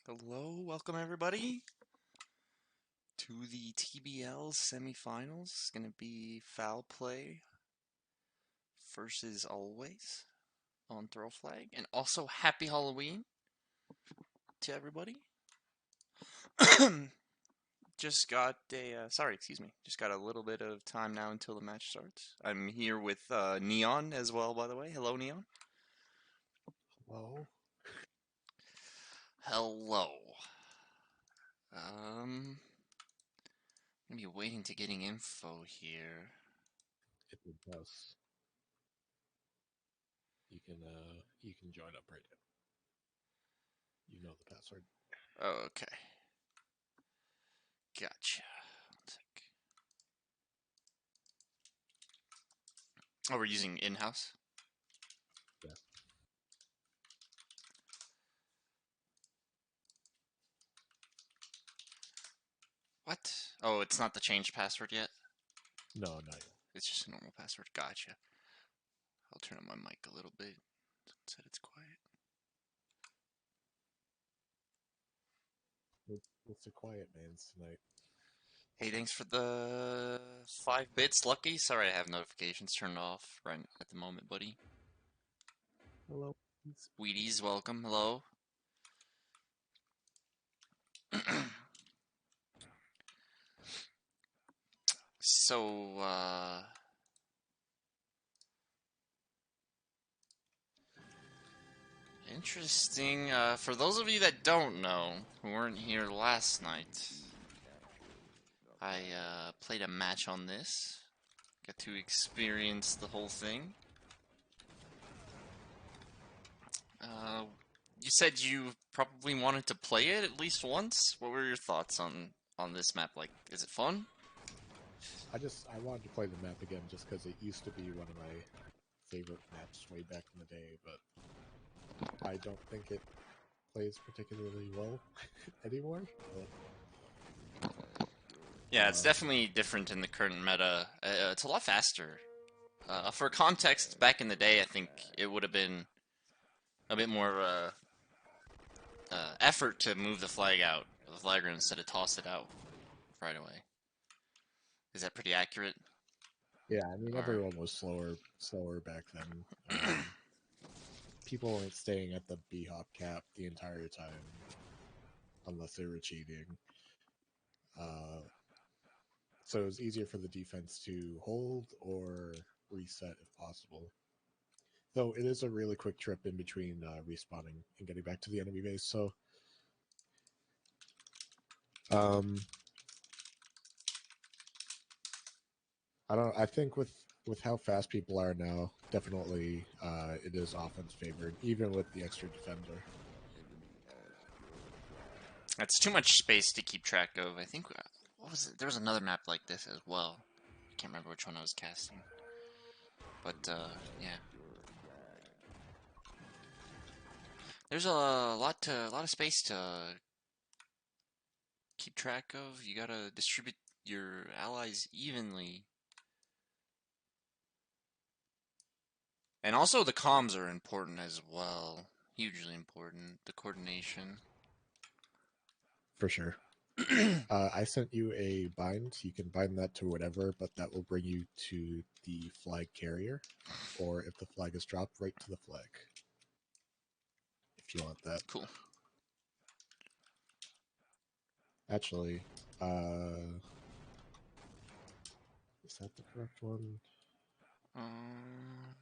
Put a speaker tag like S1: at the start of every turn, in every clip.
S1: Hello, welcome everybody to the TBL semifinals. It's going to be foul play versus always on throw flag. And also happy Halloween to everybody. Just got a little bit of time now until the match starts. I'm here with Neon as well, by the way. Hello, Neon.
S2: Hello.
S1: Hello. Gonna be waiting to getting info here.
S2: It does. You can join up right now. You know the password.
S1: Okay. Gotcha. One sec. Oh, we're using in-house?
S2: Yeah.
S1: What? Oh, it's not the changed password yet?
S2: No, not yet.
S1: It's just a normal password. Gotcha. I'll turn on my mic a little bit. Someone said it's quiet.
S2: It's the quiet man's tonight.
S1: Hey, thanks for the 5 bits, Lucky. Sorry I have notifications turned off right at the moment, buddy.
S2: Hello.
S1: Wheaties, welcome. Hello. So, interesting. For those of you that don't know, who weren't here last night, I played a match on this. Got to experience the whole thing. You said you probably wanted to play it at least once. What were your thoughts on this map? Like, is it fun?
S2: I wanted to play the map again just because it used to be one of my favorite maps way back in the day, but I don't think it plays particularly well anymore.
S1: Yeah, it's definitely different in the current meta. It's a lot faster. For context, back in the day, I think it would have been a bit more effort to move the flag out of the flagger instead of toss it out right away. Is that pretty accurate?
S2: Yeah, I mean
S1: Or
S2: everyone was slower back then. People weren't staying at the B-hop cap the entire time unless they were cheating. Uh, so it was easier for the defense to hold or reset if possible. Though it is a really quick trip in between respawning and getting back to the enemy base. So, um, I don't. I think with how fast people are now, definitely it is offense favored, even with the extra defender.
S1: that's too much space to keep track of. I think what was it? There was another map like this as well. I can't remember which one I was casting, but yeah. There's a lot of space to keep track of. You gotta distribute your allies evenly. And also the comms are important as well. Hugely important. The coordination.
S2: For sure. I sent you a bind. You can bind that to whatever, but that will bring you to the flag carrier, or if the flag is dropped, right to the flag. If you want that.
S1: Cool.
S2: Actually, is that the correct one?
S1: Um,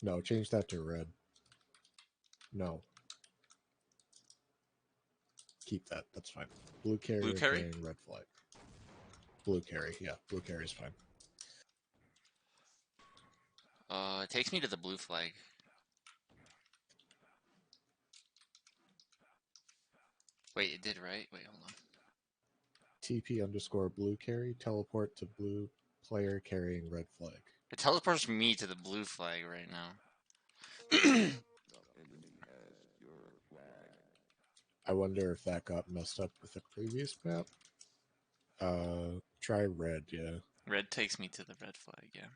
S2: No, change that to red. No, keep that. That's fine. Blue
S1: Blue
S2: carrier
S1: curry?
S2: carrying red flag. Blue carry, yeah, blue carry is fine.
S1: It takes me to the blue flag. Wait, it did, right? Wait, hold on.
S2: TP underscore blue carry, teleport to blue player carrying red flag.
S1: It teleports me to the blue flag right now.
S2: I wonder if that got messed up with the previous map. Try red, yeah.
S1: Red takes me to the red flag, yeah.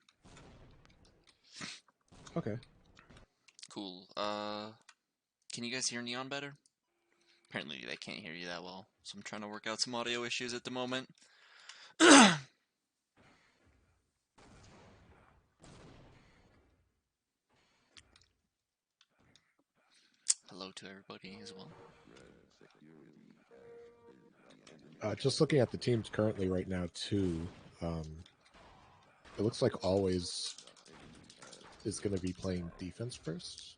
S2: Okay.
S1: Cool. Can you guys hear Neon better? Apparently they can't hear you that well, so I'm trying to work out some audio issues at the moment. Hello to everybody as well.
S2: Just looking at the teams currently right now, too, it looks like Always is going to be playing defense first.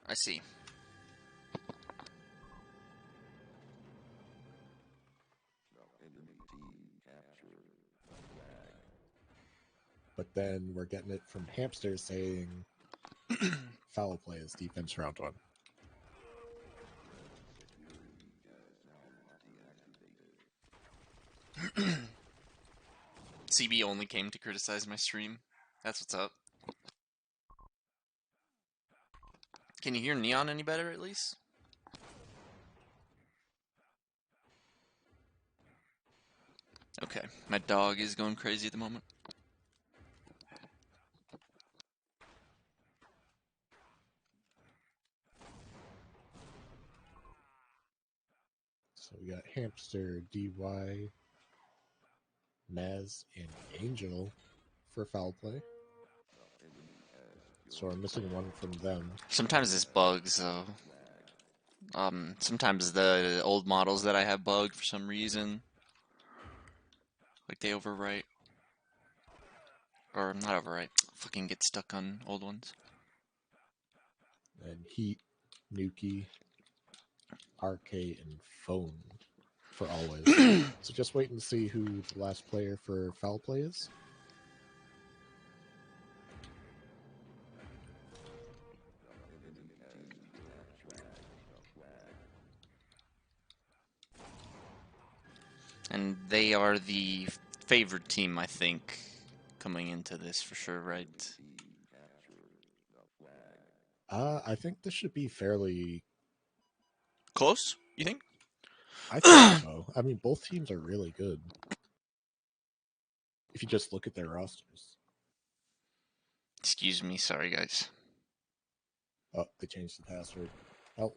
S1: I see.
S2: But then we're getting it from Hamster saying foul play is defense round one.
S1: CB only came to criticize my stream. That's what's up. Can you hear Neon any better at least? Okay, my dog is going crazy at the moment.
S2: So we got Hamster, DY, Maz, and Angel for foul play. So we're missing one from them.
S1: Sometimes this bugs though. Sometimes the old models that I have bug for some reason. Like they overwrite. Or not overwrite. Fucking get stuck on old ones.
S2: And Heat, Nuki, RK, and Phone for Always. So just waiting to see who the last player for foul play is.
S1: And they are the favored team, I think, coming into this for sure, right?
S2: I think this should be fairly.
S1: Close, you think?
S2: I think so. I mean, both teams are really good. If you just look at their rosters.
S1: Excuse me, sorry guys.
S2: Oh, they changed the password. Oh.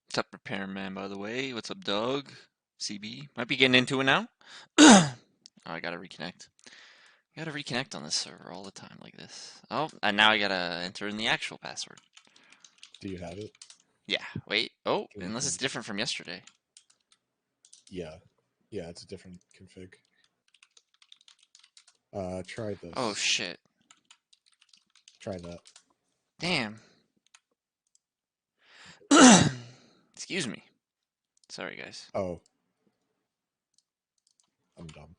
S1: What's up, Repairman, by the way? What's up, Doug? CB? Might be getting into it now. Oh, I gotta reconnect. I gotta reconnect on this server all the time like this. Oh, and now I gotta enter in the actual password.
S2: Do you have it?
S1: Yeah, wait. Oh,
S2: Can
S1: unless it's different from yesterday.
S2: Yeah. Yeah, it's a different config. Try this.
S1: Oh, shit.
S2: Try that.
S1: Damn. Excuse me. Sorry, guys.
S2: Oh. I'm dumb.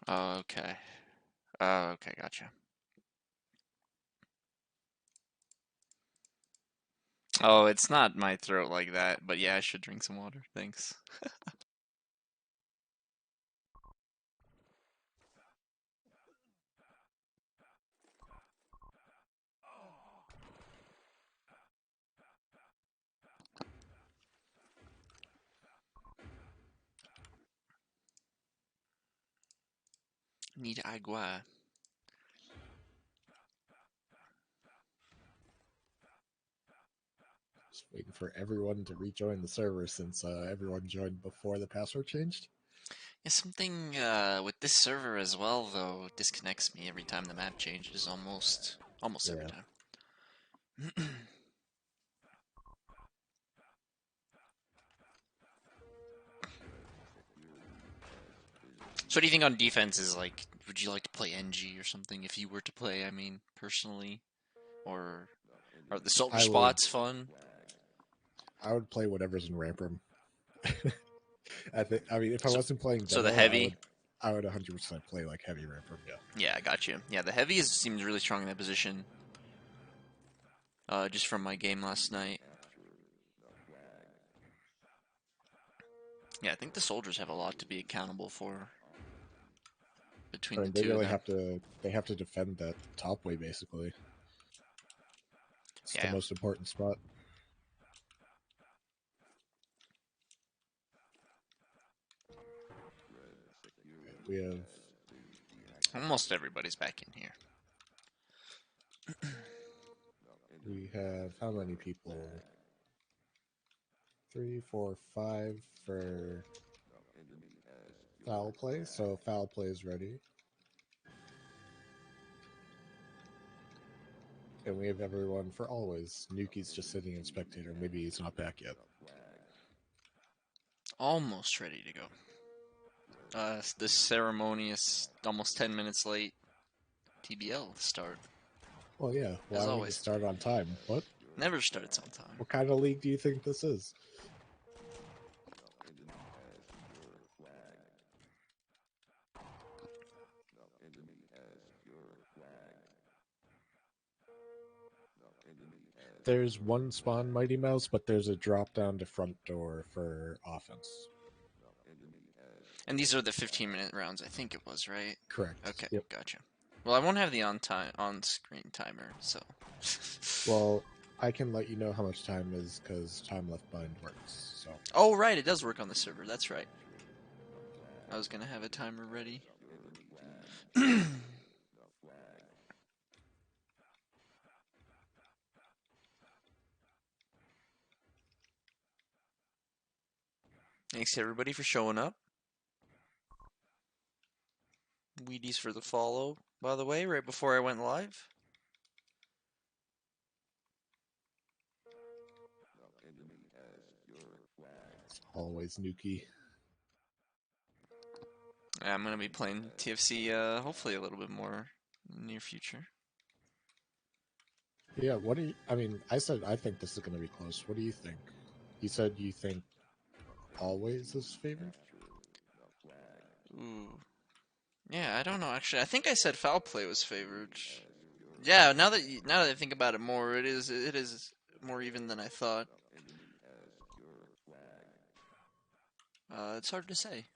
S1: Okay. Okay, gotcha. Oh, it's not my throat like that, but yeah, I should drink some water. Thanks. Need agua.
S2: Just waiting for everyone to rejoin the server since everyone joined before the password changed.
S1: Yeah, something with this server as well, though, disconnects me every time the map changes. Almost every
S2: Yeah.
S1: time. So what do you think on defense is like, would you like to play NG or something if you were to play, I mean, personally? Or are the soldier
S2: I would
S1: spots fun?
S2: play whatever's in ramp room. I mean, if I
S1: So,
S2: wasn't playing
S1: so the
S2: demo,
S1: heavy?
S2: I would 100% play like heavy ramp room. Yeah.
S1: Yeah, I got you. Yeah, the heavy seems really strong in that position. Just from my game last night. Yeah, I think the soldiers have a lot to be accountable for between
S2: I
S1: the
S2: mean, they
S1: two of
S2: really
S1: them.
S2: have to defend that top way basically. It's the
S1: Yeah.
S2: most important spot. We have
S1: Almost everybody's back in here.
S2: We have how many people? 3, 4, 5 for foul play. So foul play is ready. And we have everyone for always. Nuki's just sitting in spectator. Maybe he's not back yet.
S1: Almost ready to go. This ceremony is almost 10 minutes late. TBL start,
S2: Well, yeah.
S1: as
S2: Why don't you
S1: always.
S2: start on time? What?
S1: Never starts on time.
S2: What kind of league do you think this is? There's one spawn Mighty Mouse, but there's a drop down to front door for offense.
S1: And these are the 15-minute rounds, I think it was, right?
S2: Correct.
S1: Okay,
S2: Yep.
S1: gotcha. Well, I won't have the on-screen timer, so.
S2: Well, I can let you know how much time is because time left behind works. So.
S1: Oh, right, it does work on the server. That's right. I was gonna have a timer ready. Thanks everybody for showing up. Wheaties for the follow, by the way, right before I went live.
S2: It's always Nuki.
S1: I'm gonna be playing TFC hopefully a little bit more in the near future.
S2: Yeah, what do you... I mean, I said I think this is going to be close. What do you think? You said you think always is favored?
S1: Ooh. Yeah, I don't know actually. I think I said foul play was favored. Yeah, now that I think about it more, it is more even than I thought. It's hard to say.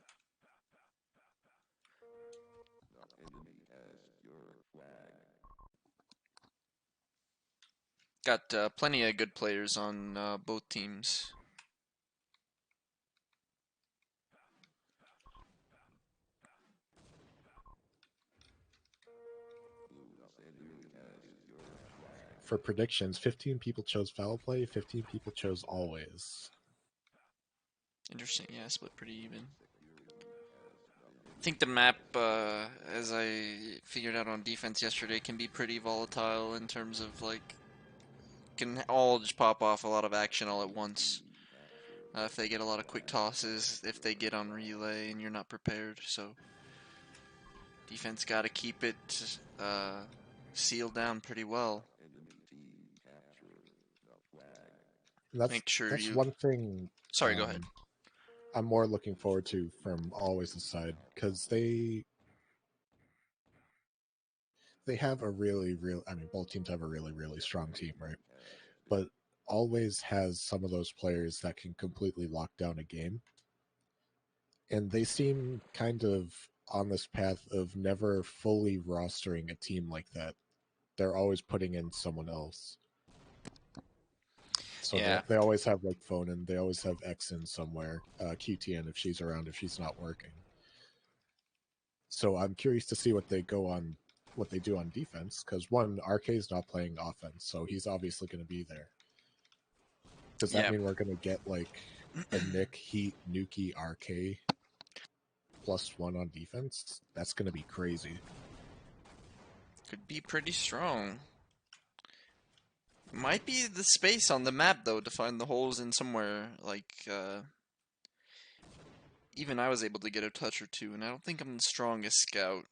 S1: Got plenty of good players on both teams.
S2: For predictions, 15 people chose foul play, 15 people chose always.
S1: Interesting, yeah, split pretty even. I think the map, as I figured out on defense yesterday, can be pretty volatile in terms of like can all just pop off a lot of action all at once. If they get a lot of quick tosses, if they get on relay and you're not prepared, so defense got to keep it sealed down pretty well.
S2: That's
S1: Make sure
S2: that's
S1: you.
S2: one thing
S1: Sorry, go ahead.
S2: I'm more looking forward to from always' side because they have a really, I mean, both teams have a really strong team, right? But always has some of those players that can completely lock down a game, and they seem kind of on this path of never fully rostering a team like that. They're always putting in someone else. So
S1: Yeah,
S2: they always have like phone and they always have X in somewhere, QTN if she's around, if she's not working. So I'm curious to see what they do on defense because one, RK's not playing offense, so he's obviously going to be there. Does that
S1: yeah,
S2: mean we're going to get like a Nick Heat Nuki RK +1 on defense? That's going to be crazy.
S1: could be pretty strong. Might be the space on the map though to find the holes in somewhere. Like even I was able to get a touch or two, and I don't think I'm the strongest scout.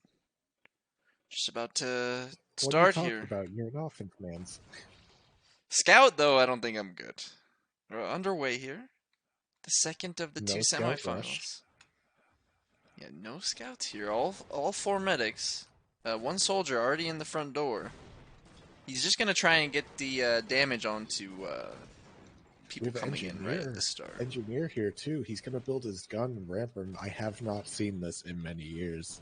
S1: Just about to
S2: What are you
S1: start
S2: talking
S1: here.
S2: about? You're an offense man.
S1: Scout though, I don't think I'm good. We're underway here. The second of the two
S2: No scout rush.
S1: semifinals. Yeah, no scouts here. All four medics. One soldier already in the front door. He's just gonna try and get the damage onto
S2: We
S1: people
S2: have an
S1: coming in right at the start.
S2: engineer here too. He's going to build his gun and ramp him. I have not seen this in many years.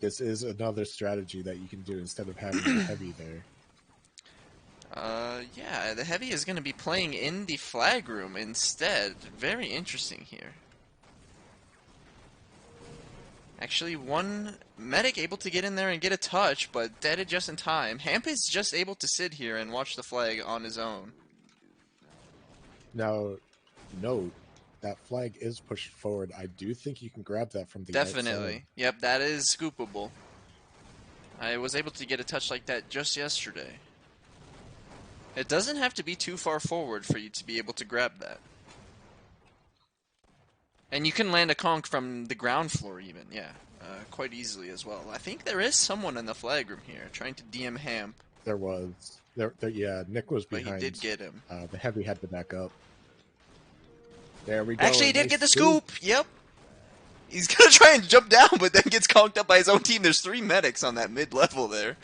S2: This is another strategy that you can do instead of having the heavy there.
S1: Yeah, the heavy is gonna be playing in the flag room instead. Very interesting here. Actually, one medic able to get in there and get a touch, but deaded just in time. Hamp is just able to sit here and watch the flag on his own.
S2: Now, note that flag is pushed forward. I do think you can grab that from the outside.
S1: Definitely. Yep, that is scoopable. I was able to get a touch like that just yesterday. It doesn't have to be too far forward for you to be able to grab that. And you can land a conch from the ground floor even, yeah. Quite easily as well. I think there is someone in the flag room here trying to DM Hamp,
S2: There was yeah, Nick was
S1: but he did
S2: behind.
S1: get him.
S2: The heavy had to back up. There we go.
S1: Actually,
S2: A
S1: he did
S2: nice
S1: get the
S2: scoop.
S1: scoop! Yep. He's gonna try and jump down, but then gets conked up by his own team. There's 3 medics on that mid-level there.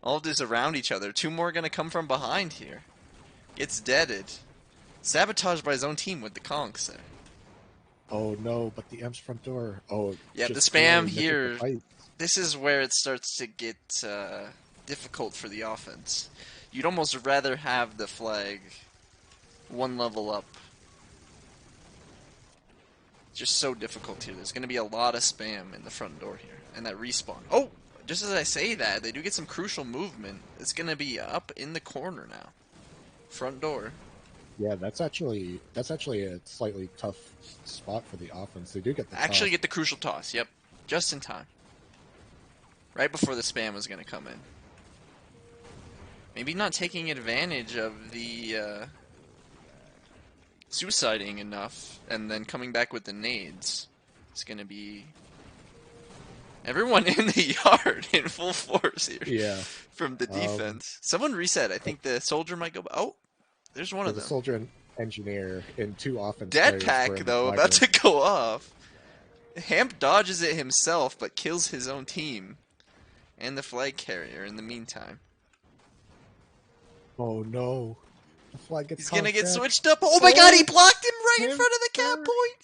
S1: All just around each other. 2 more gonna come from behind here. Gets deaded. Sabotaged by his own team with the conks there.
S2: Oh no, but the M's front door. Oh,
S1: Yeah, the
S2: just
S1: spam
S2: Nick with the
S1: here.
S2: fight.
S1: This is where it starts to get difficult for the offense. You'd almost rather have the flag 1 level up. Just so difficult here. There's going to be a lot of spam in the front door here. And that respawn. Oh! Just as I say that, they do get some crucial movement. It's going to be up in the corner now. Front door.
S2: Yeah, that's actually a slightly tough spot for the offense. They do get the
S1: Actually
S2: toss.
S1: get the crucial toss, yep. Just in time. Right before the spam was going to come in. Maybe not taking advantage of the suiciding enough and then coming back with the nades. It's going to be everyone in the yard in full force here.
S2: Yeah.
S1: From the defense. Someone reset. I think the soldier might go. Oh, there's one
S2: For
S1: of
S2: the
S1: them.
S2: soldier and engineer and 2 offense
S1: Dead
S2: players
S1: pack
S2: were in the
S1: though,
S2: flag
S1: about
S2: room.
S1: to go off. Hamp dodges it himself, but kills his own team and the flag carrier in the meantime.
S2: Oh no. The flag gets
S1: He's gonna get
S2: back.
S1: switched up. Oh my god, he
S2: Oh,
S1: blocked him right in
S2: Hamp
S1: front of the cap
S2: first.
S1: point.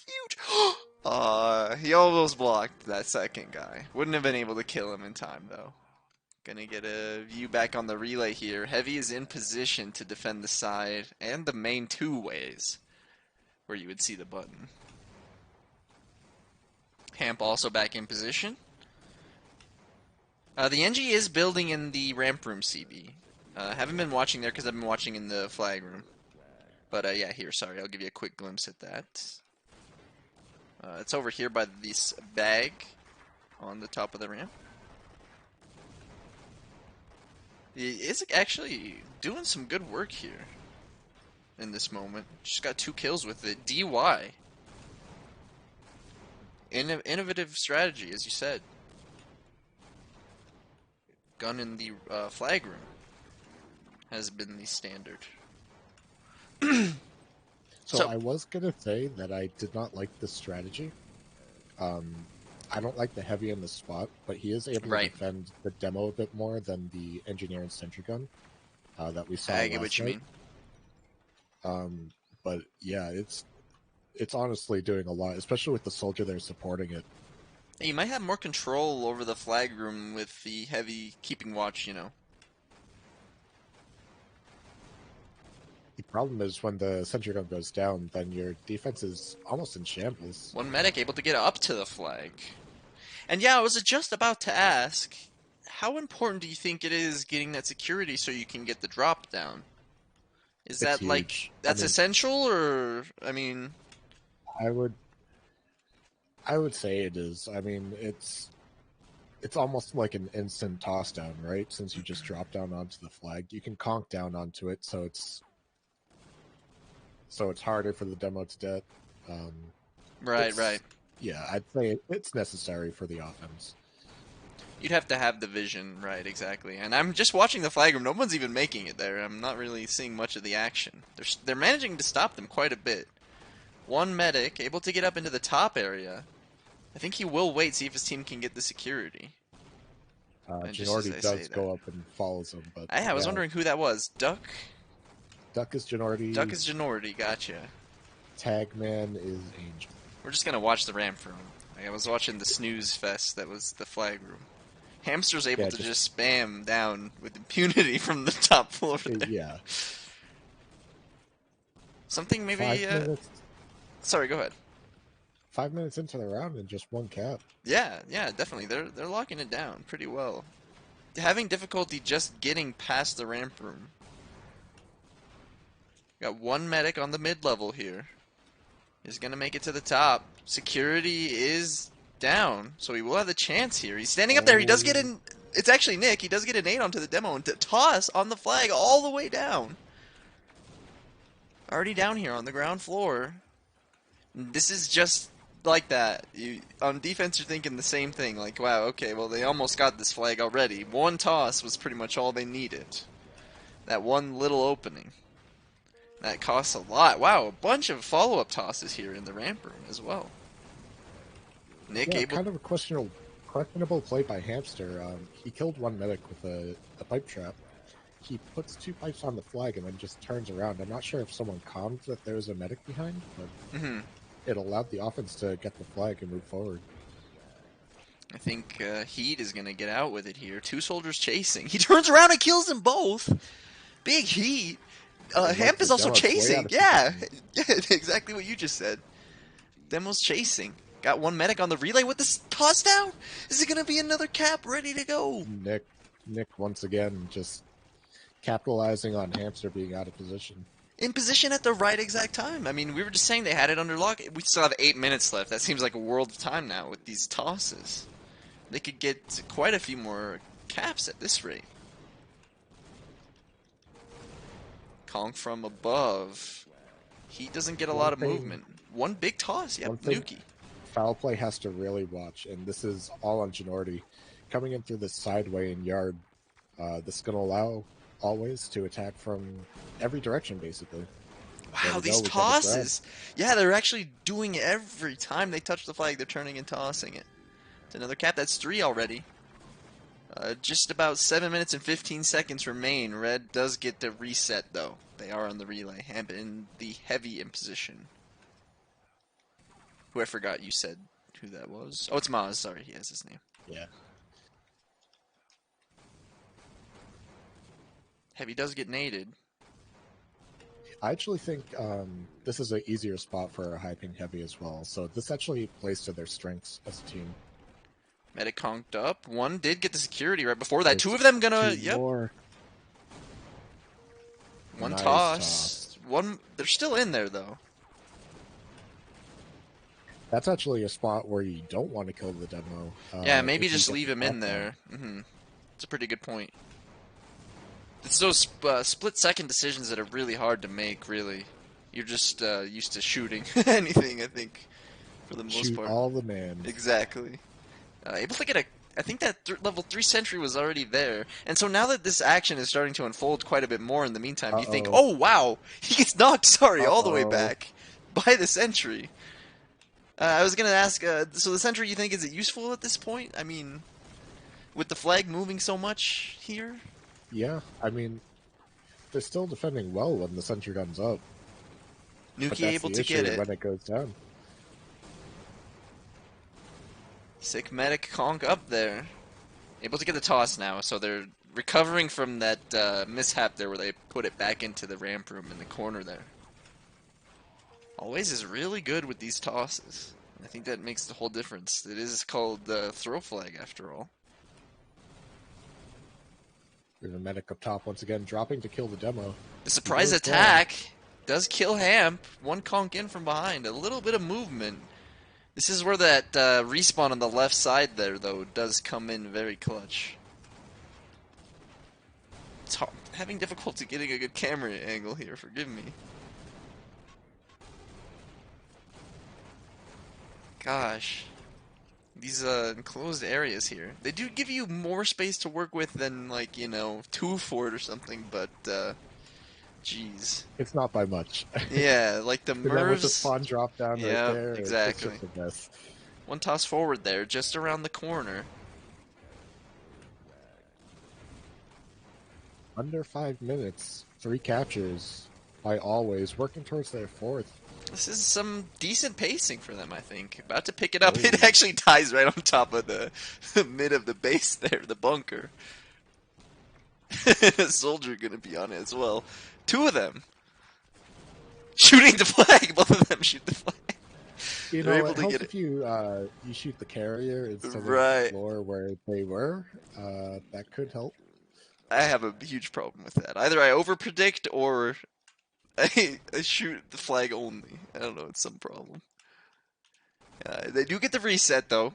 S1: Huge. He almost blocked that second guy. Wouldn't have been able to kill him in time though. Gonna get a view back on the relay here. Heavy is in position to defend the side and the main 2 ways where you would see the button. Hamp also back in position. The NG is building in the ramp room, CB. Haven't been watching there because I've been watching in the flag room. But yeah, here, sorry, I'll give you a quick glimpse at that. It's over here by this bag on the top of the ramp. He is actually doing some good work here in this moment. Just got 2 kills with it. DY. Innovative strategy, as you said. Gun in the flag room has been the standard.
S2: So I was gonna say that I did not like this strategy. I don't like the heavy in the spot, but he is able to defend the demo a bit more than the engineer and sentry gun that we saw
S1: I get
S2: last
S1: what you
S2: night.
S1: mean.
S2: But yeah, it's honestly doing a lot, especially with the soldier there supporting it.
S1: You might have more control over the flag room with the heavy keeping watch, you know.
S2: The problem is when the sentry gun goes down, then your defense is almost in shambles.
S1: 1 medic able to get up to the flag. And yeah, I was just about to ask, how important do you think it is getting that security so you can get the drop down? Is
S2: It's
S1: that
S2: huge.
S1: like, that's essential, or, I mean...
S2: I would say it is. I mean, it's almost like an instant toss down, right? Since you just drop down onto the flag, you can conk down onto it, so it's harder for the demo to death.
S1: Right.
S2: Yeah, I'd say it's necessary for the offense.
S1: You'd have to have the vision, right, exactly. And I'm just watching the flag room. No one's even making it there. I'm not really seeing much of the action. They're managing to stop them quite a bit. 1 medic, able to get up into the top area. I think he will wait, see if his team can get the security.
S2: Ginordi does go up and follows him, but
S1: I was wondering who that was. Duck
S2: is Ginordi.
S1: Duck is Ginordi, gotcha.
S2: Tagman is Angel.
S1: We're just gonna watch the ramp room. I was watching the snooze fest that was the flag room. Hamster's able to just spam down with impunity from the top floor there.
S2: Yeah.
S1: Something maybe...
S2: 5 minutes.
S1: Sorry, go ahead.
S2: 5 minutes into the round and just one cap.
S1: Yeah, yeah, definitely. They're locking it down pretty well. Having difficulty just getting past the ramp room. Got one medic on the mid level here. He's gonna make it to the top. Security is down, so he will have the chance here. He's standing up there. He does get
S2: Oh,
S1: an. It's actually Nick. He does get a nade onto the demo and toss on the flag all the way down. Already down here on the ground floor. This is just like that. On defense, you're thinking the same thing. Like, wow, okay, well, they almost got this flag already. One toss was pretty much all they needed. That one little opening. That costs a lot. Wow, a bunch of follow-up tosses here in the ramp room as well. Nick
S2: yeah,
S1: able.
S2: kind of a questionable play by Hamster. He killed one medic with a pipe trap. He puts two pipes on the flag and then just turns around. I'm not sure if someone calmed that there was a medic behind, but it allowed the offense to get the flag and move forward.
S1: I think Heat is going to get out with it here. Two soldiers chasing. He turns around and kills them both. Big Heat.
S2: And like
S1: Hamp is
S2: the
S1: also
S2: demo's way out
S1: chasing.
S2: of
S1: Yeah.
S2: position.
S1: Yeah, exactly what you just said. Demo's chasing. Got one medic on the relay with this toss down. Is it going to be another cap ready to go?
S2: Nick once again just capitalizing on Hamster being out of position.
S1: In position at the right exact time. I mean, we were just saying they had it under lock. We still have 8 minutes left. That seems like a world of time now with these tosses. They could get quite a few more caps at this rate. Conk from above. He doesn't get a lot of movement. One big toss. Yep, Nuki.
S2: Foul play has to really watch, and this is all on Ginordi. Coming in through the sideway and yard, this is going to allow Always to attack from every direction, basically.
S1: Wow, these tosses. Yeah, they're actually doing it every time they touch the flag. They're turning and tossing it. It's another cap. That's 3 already. Just about 7 minutes and 15 seconds remain. Red does get the reset, though. They are on the relay. Hamp in the heavy imposition. Who I forgot you said who that was. Oh, it's Maz. Sorry, he has his name.
S2: Yeah.
S1: Heavy does get naded.
S2: I actually think this is an easier spot for a high ping heavy as well. So this actually plays to their strengths as a team.
S1: Medic conked up. One did get the security right before that. Two of them gonna. Yep.
S2: More.
S1: One
S2: Nice
S1: toss. One. They're still in there though.
S2: That's actually a spot where you don't want to kill the demo.
S1: Yeah, maybe just leave him in there. It's a pretty good point. It's those split-second decisions that are really hard to make, really. You're just used to shooting anything, I think, for the most part.
S2: Shoot all the man.
S1: Exactly. Able to get a... I think that level 3 sentry was already there. And so now that this action is starting to unfold quite a bit more in the meantime, you think, oh, wow, he gets knocked, all the way back by the sentry. I was going to ask, so the sentry, you think, is it useful at this point? I mean, with the flag moving so much here?
S2: Yeah, I mean, they're still defending well when the sentry gun's up.
S1: Nuki able to get it
S2: when it goes down.
S1: Sick medic conk up there. Able to get the toss now, so they're recovering from that mishap there where they put it back into the ramp room in the corner there. Always is really good with these tosses. I think that makes the whole difference. It is called the throw flag after all.
S2: There's a medic up top once again, dropping to kill the demo.
S1: The surprise attack does kill Hamp. One conk in from behind. A little bit of movement. This is where that respawn on the left side there, though, does come in very clutch. It's having difficulty getting a good camera angle here. Forgive me. Gosh. These enclosed areas here. They do give you more space to work with than, like, you know, 2 Fort or something, but, jeez.
S2: It's not by much.
S1: Yeah, like the Mervs...
S2: with the spawn drop down right there.
S1: Exactly.
S2: It's just a mess.
S1: One toss forward there, just around the corner.
S2: Under 5 minutes, 3 captures by Always, working towards their 4th.
S1: This is some decent pacing for them, I think. About to pick it up. It actually ties right on top of the mid of the base there, the bunker. A soldier gonna be on it as well. 2 of them. Shooting the flag. Both of them shoot the flag.
S2: You
S1: They're
S2: know,
S1: able
S2: it
S1: to
S2: helps
S1: get it
S2: if you shoot the carrier instead of the
S1: right.
S2: floor where they were. That could help.
S1: I have a huge problem with that. Either I overpredict or I shoot the flag only. I don't know. It's some problem. They do get the reset though.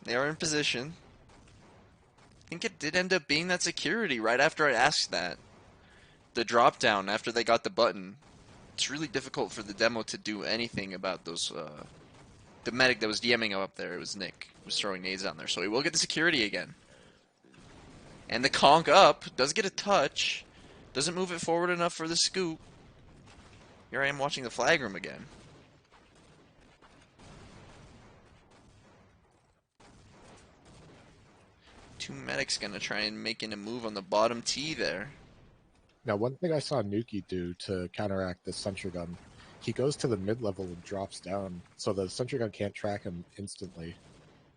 S1: They are in position. I think it did end up being that security right after I asked that. The drop down after they got the button. It's really difficult for the demo to do anything about those. The medic that was DMing him up there, it was Nick, was throwing nades down there. So he will get the security again. And the conk up does get a touch. Doesn't move it forward enough for the scoop. Here I am watching the flag room again. Two medics gonna try and making a move on the bottom tee there.
S2: Now, one thing I saw Nuki do to counteract this sentry gun, he goes to the mid level and drops down, so the sentry gun can't track him instantly,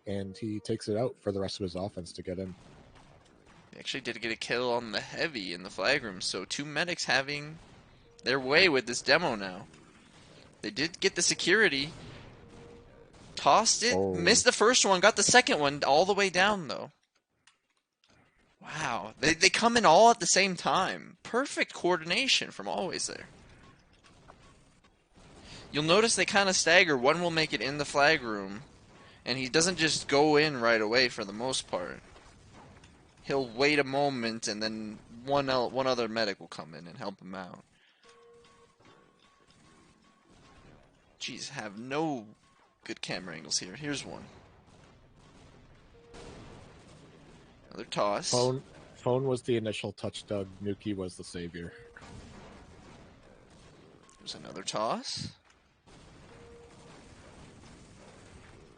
S2: and he takes it out for the rest of his offense to get in.
S1: They actually did get a kill on the heavy in the flag room, so two medics having their way with this demo now. They did get the security. Tossed it,
S2: Oh,
S1: missed the first one, got the second one all the way down though. Wow, they come in all at the same time. Perfect coordination from always there. You'll notice they kind of stagger. One will make it in the flag room, and he doesn't just go in right away for the most part. He'll wait a moment, and then one other medic will come in and help him out. Jeez, have no good camera angles here. Here's one. Another toss.
S2: phone was the initial touch, Doug. Nuki was the savior.
S1: There's another toss.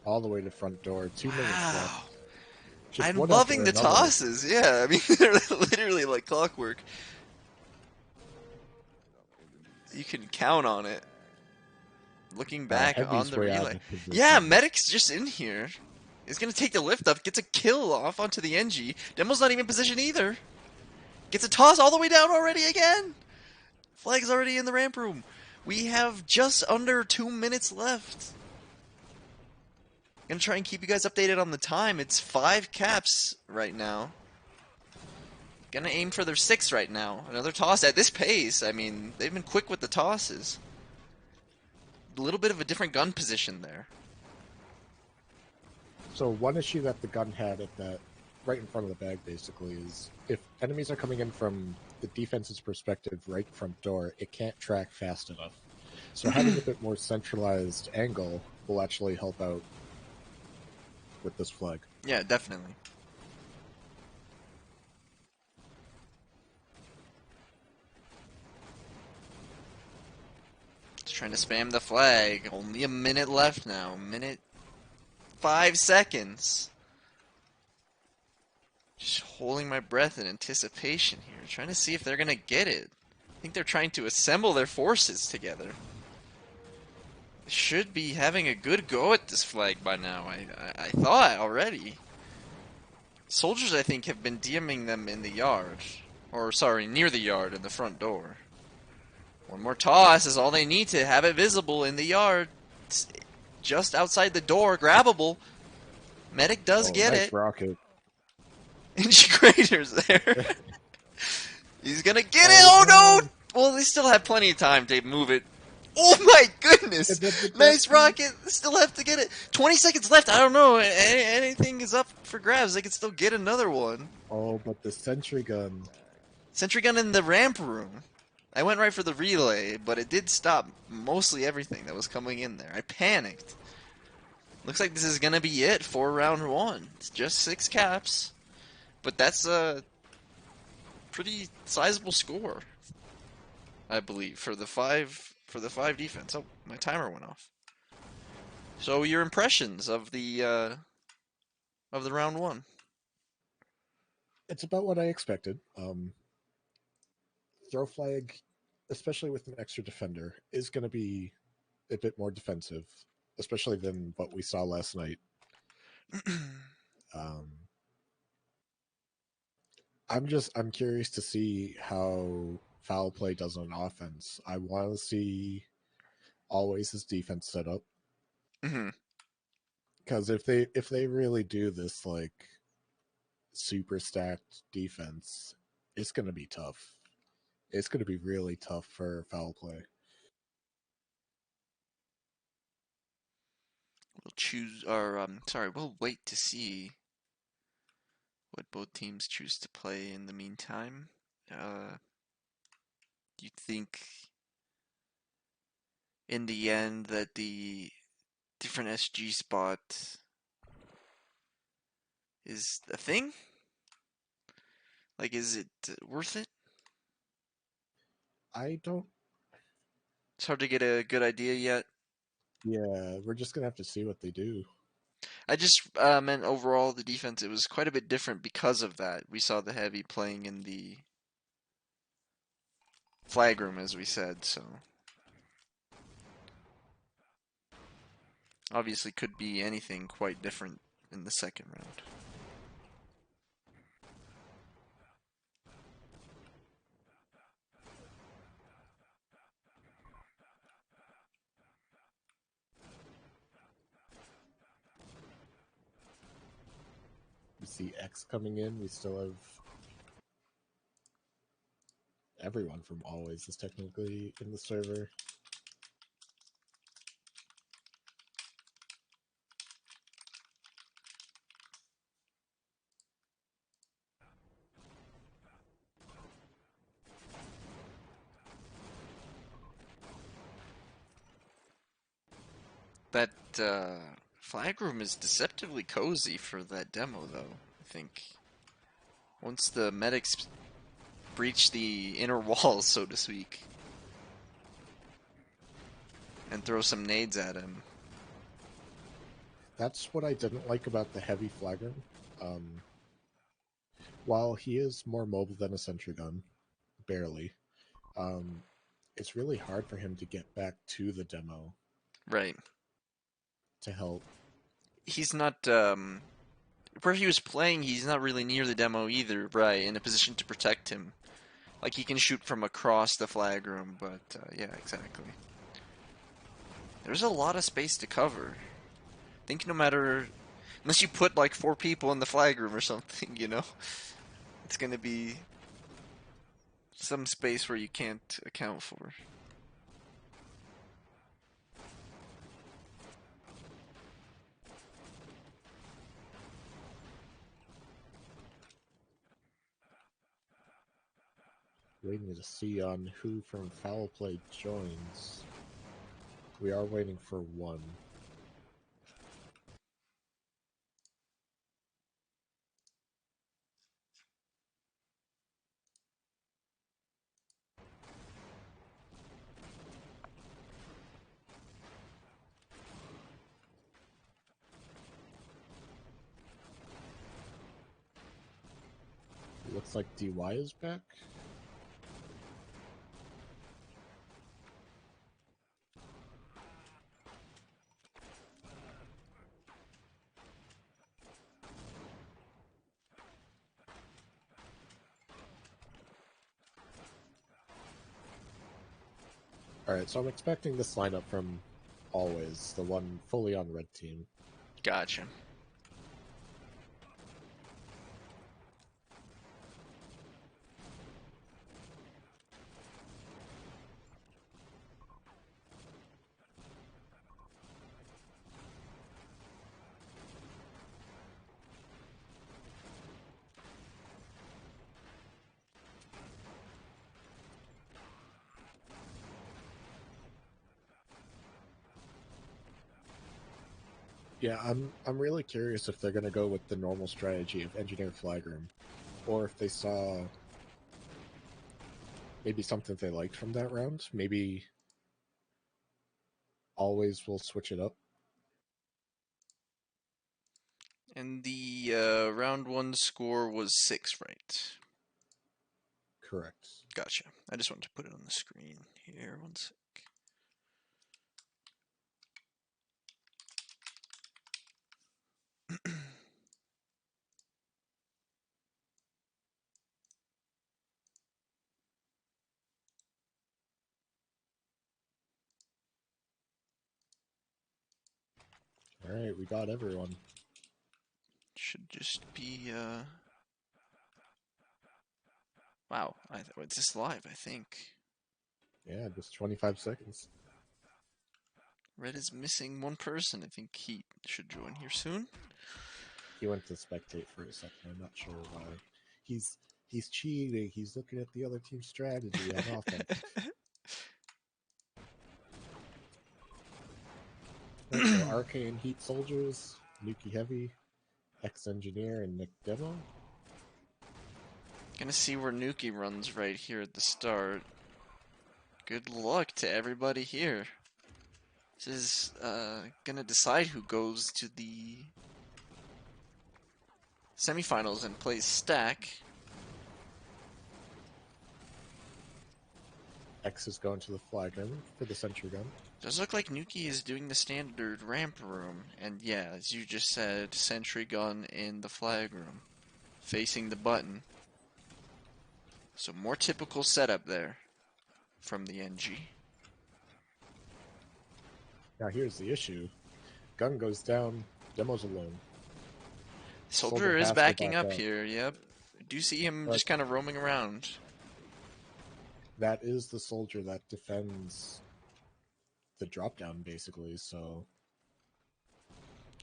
S2: All the way to front door. 2 minutes
S1: Wow.
S2: left. Just
S1: I'm
S2: one after
S1: loving the
S2: another.
S1: tosses. Yeah, I mean, they're literally like clockwork. You can count on it. Looking back on
S2: Heavy's
S1: the
S2: way out
S1: relay.
S2: of
S1: Yeah,
S2: position.
S1: Medic's just in here. He's going to take the lift up, gets a kill off onto the NG. Demo's not even in position either. Gets a toss all the way down already again. Flag's already in the ramp room. We have just under 2 minutes left. Gonna try and keep you guys updated on the time. It's 5 caps right now. Gonna aim for their 6 right now. Another toss at this pace. I mean, they've been quick with the tosses. A little bit of a different gun position there.
S2: So one issue that the gun had at that right in front of the bag basically is if enemies are coming in from the defense's perspective right front door, it can't track fast enough. So having a bit more centralized angle will actually help out with this flag.
S1: Yeah, definitely. Just trying to spam the flag. Only a minute left now. Minute 5 seconds. Just holding my breath in anticipation here. Trying to see if they're going to get it. I think they're trying to assemble their forces together. They should be having a good go at this flag by now. I thought already. Soldiers, I think, have been DMing them in the yard. Or, sorry, near the yard in the front door. One more toss is all they need to have it visible in the yard. It's just outside the door, grabbable. Medic does get
S2: Nice
S1: it.
S2: rocket.
S1: Integrators there. He's gonna get it.
S2: Oh,
S1: Oh no!
S2: no.
S1: Well, they still have plenty of time to move it. Oh my goodness! Nice rocket. Still have to get it. 20 seconds left. I don't know. Anything is up for grabs. They can still get another one.
S2: Oh, but the sentry gun.
S1: Sentry gun in the ramp room. I went right for the relay, but it did stop mostly everything that was coming in there. I panicked. Looks like this is gonna be it for round 1. It's just 6 caps, but that's a pretty sizable score, I believe, for the five defense. Oh, my timer went off. So your impressions of the round 1?
S2: It's about what I expected. Throw flag, especially with an extra defender, is going to be a bit more defensive, especially than what we saw last night. Um, I'm curious to see how foul play does on offense. I want to see always his defense set up.
S1: Hmm.
S2: Because if they really do this like super stacked defense, it's going to be tough. It's going to be really tough for foul play.
S1: We'll choose, or sorry, we'll wait to see what both teams choose to play in the meantime. Do you think in the end that the different SG spot is a thing? Like, is it worth it?
S2: I don't.
S1: It's hard to get a good idea yet.
S2: Yeah, we're just going to have to see what they do.
S1: I just meant overall the defense. It was quite a bit different because of that. We saw the heavy playing in the flag room, as we said. So obviously, could be anything quite different in the second round.
S2: We see X coming in. We still have everyone from Always is technically in the server.
S1: That flag room is deceptively cozy for that demo, though. I think once the medics breach the inner wall, so to speak, and throw some nades at him.
S2: That's what I didn't like about the heavy flagger. Um, while he is more mobile than a sentry gun, barely, um, it's really hard for him to get back to the demo
S1: Right.
S2: to help.
S1: He's not where he was playing. He's not really near the demo either. Right, in a position to protect him. Like he can shoot from across the flag room, but yeah, exactly. There's a lot of space to cover. I think no matter, unless you put like 4 people in the flag room or something, it's gonna be some space where you can't account for.
S2: Waiting to see on who from foul play joins. We are waiting for one. It looks like DY is back. Alright, so I'm expecting this lineup from Always, the one fully on red team.
S1: Gotcha.
S2: Yeah, I'm really curious if they're gonna go with the normal strategy of engineer flag room, or if they saw maybe something they liked from that round. Maybe Always will switch it up.
S1: And the round one score was 6, right?
S2: Correct.
S1: Gotcha. I just wanted to put it on the screen here. One sec.
S2: All right, we got everyone.
S1: Should just be, wow, it's just live, I think.
S2: Yeah, just 25 seconds.
S1: Red is missing one person. I think he should join here soon.
S2: He went to spectate for a second. I'm not sure why. He's he's cheating. He's looking at the other team's strategy on offense. All right, so Arcane Heat Soldiers, Nuki Heavy, X Engineer, and Nick Demo.
S1: Gonna see where Nuki runs right here at the start. Good luck to everybody here. This is gonna decide who goes to the semifinals and plays stack.
S2: X is going to the flag room for the sentry gun.
S1: Does look like Nuki is doing the standard ramp room, and yeah, as you just said, sentry gun in the flag room, facing the button. So more typical setup there from the NG.
S2: Now here's the issue. Gun goes down, Demo's alone.
S1: Soldier is
S2: has to
S1: backing
S2: back
S1: up here, yep. I do see him
S2: But
S1: just kind of roaming around.
S2: that is the soldier that defends the drop down, basically, so...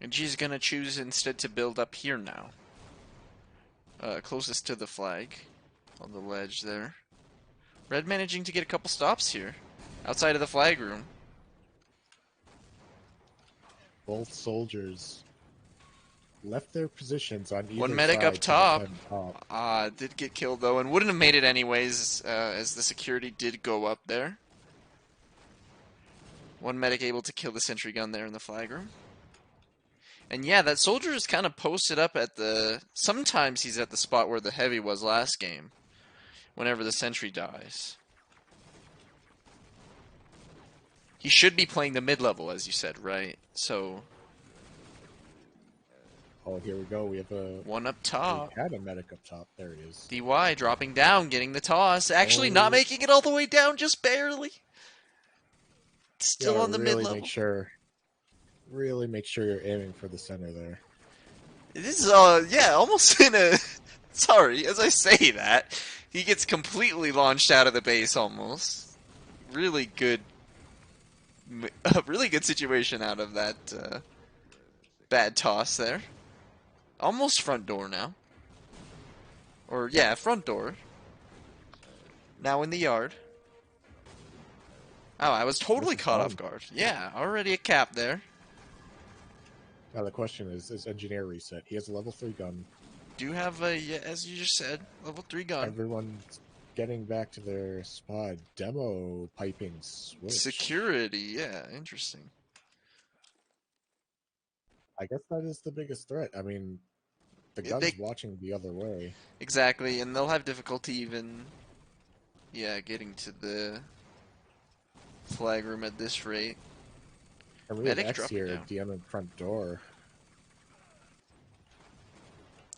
S1: And she's gonna choose instead to build up here now. Closest to the flag. On the ledge there. Red managing to get a couple stops here. Outside of the flag room.
S2: Both soldiers left their positions on either
S1: One medic
S2: side
S1: up
S2: to
S1: top.
S2: defend top.
S1: Did get killed though, and wouldn't have made it anyways, as the security did go up there. One medic able to kill the sentry gun there in the flag room. And yeah, that soldier is kind of posted up at the... Sometimes he's at the spot where the heavy was last game. Whenever the sentry dies. He should be playing the mid-level, as you said, right? So...
S2: Oh, here we go. We have a...
S1: One up top.
S2: We had a medic up top. There it is.
S1: DY dropping down, getting the toss. Actually not making it all the way down, just barely. Still on the mid-level.
S2: Really make sure you're aiming for the center there.
S1: This is, yeah, almost in a... Sorry, as I say that, he gets completely launched out of the base almost. Really good... A really good situation out of that bad toss there. Almost front door now. Or, yeah, front door. Now in the yard. Oh, I was totally caught off guard. Yeah, already a cap there.
S2: Now the question is Engineer reset? He has a level 3 gun.
S1: Do have a, yeah, as you just said, level 3 gun.
S2: Everyone's getting back to their spot. Demo piping switch.
S1: Security, yeah, interesting.
S2: I guess that is the biggest threat. I mean, the gun's watching the other way.
S1: Exactly, and they'll have difficulty even, yeah, getting to the flag room at this rate.
S2: And we have X here, DM in front door.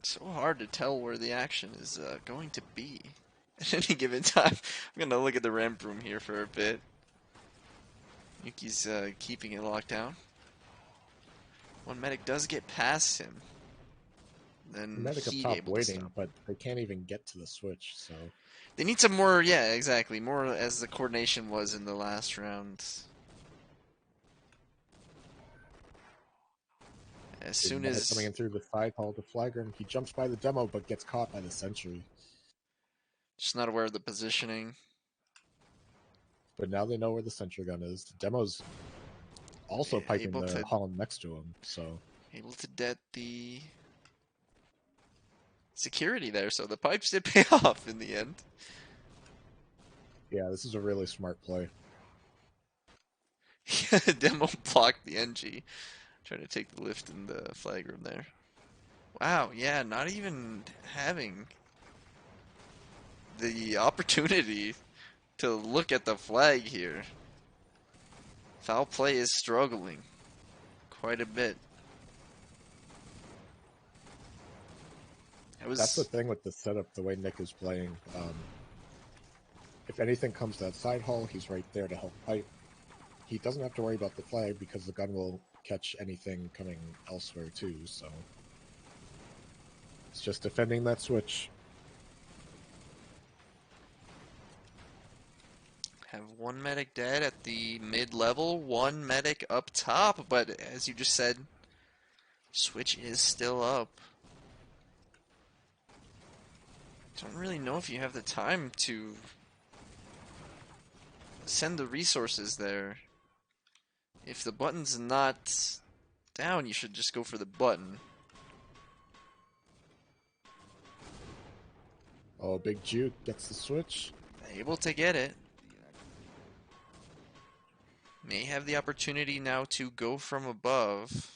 S1: So hard to tell where the action is going to be at any given time. I'm gonna look at the ramp room here for a bit. Yuki's keeping it locked down. One medic does get past him. Then
S2: medic up top waiting, but they can't even get to the switch, so...
S1: They need some more, yeah, exactly. More as the coordination was in the last round. As soon as...
S2: coming in through the side hall to flag room, he jumps by the demo, but gets caught by the sentry.
S1: Just not aware of the positioning.
S2: But now they know where the sentry gun is. The demo's also piping the hall next to him, so...
S1: Able to det the... security there, so the pipes did pay off in the end.
S2: Yeah, this is a really smart play.
S1: Demo blocked the NG. Trying to take the lift in the flag room there. Wow, yeah, not even having the opportunity to look at the flag here. Foul play is struggling quite a bit.
S2: That's the thing with the setup, the way Nick is playing. If anything comes to that side hall, he's right there to help pipe. He doesn't have to worry about the flag because the gun will catch anything coming elsewhere too, so it's just defending that switch.
S1: Have one medic dead at the mid-level, one medic up top, but as you just said, switch is still up. Don't really know if you have the time to send the resources there. If the button's not down, you should just go for the button.
S2: Oh, big juke gets the switch.
S1: Able to get it. May have the opportunity now to go from above.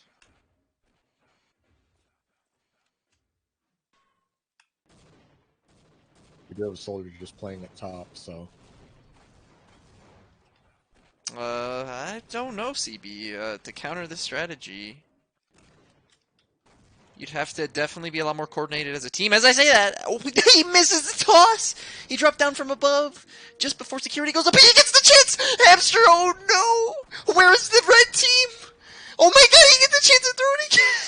S2: We do have a soldier just playing at top, so
S1: I don't know, CB. To counter this strategy, you'd have to definitely be a lot more coordinated as a team. As I say that, oh, he misses the toss! He dropped down from above just before security goes up, and he gets the chance! Hamster, oh no! Where is the red team? Oh my god, he gets the chance to throw it again!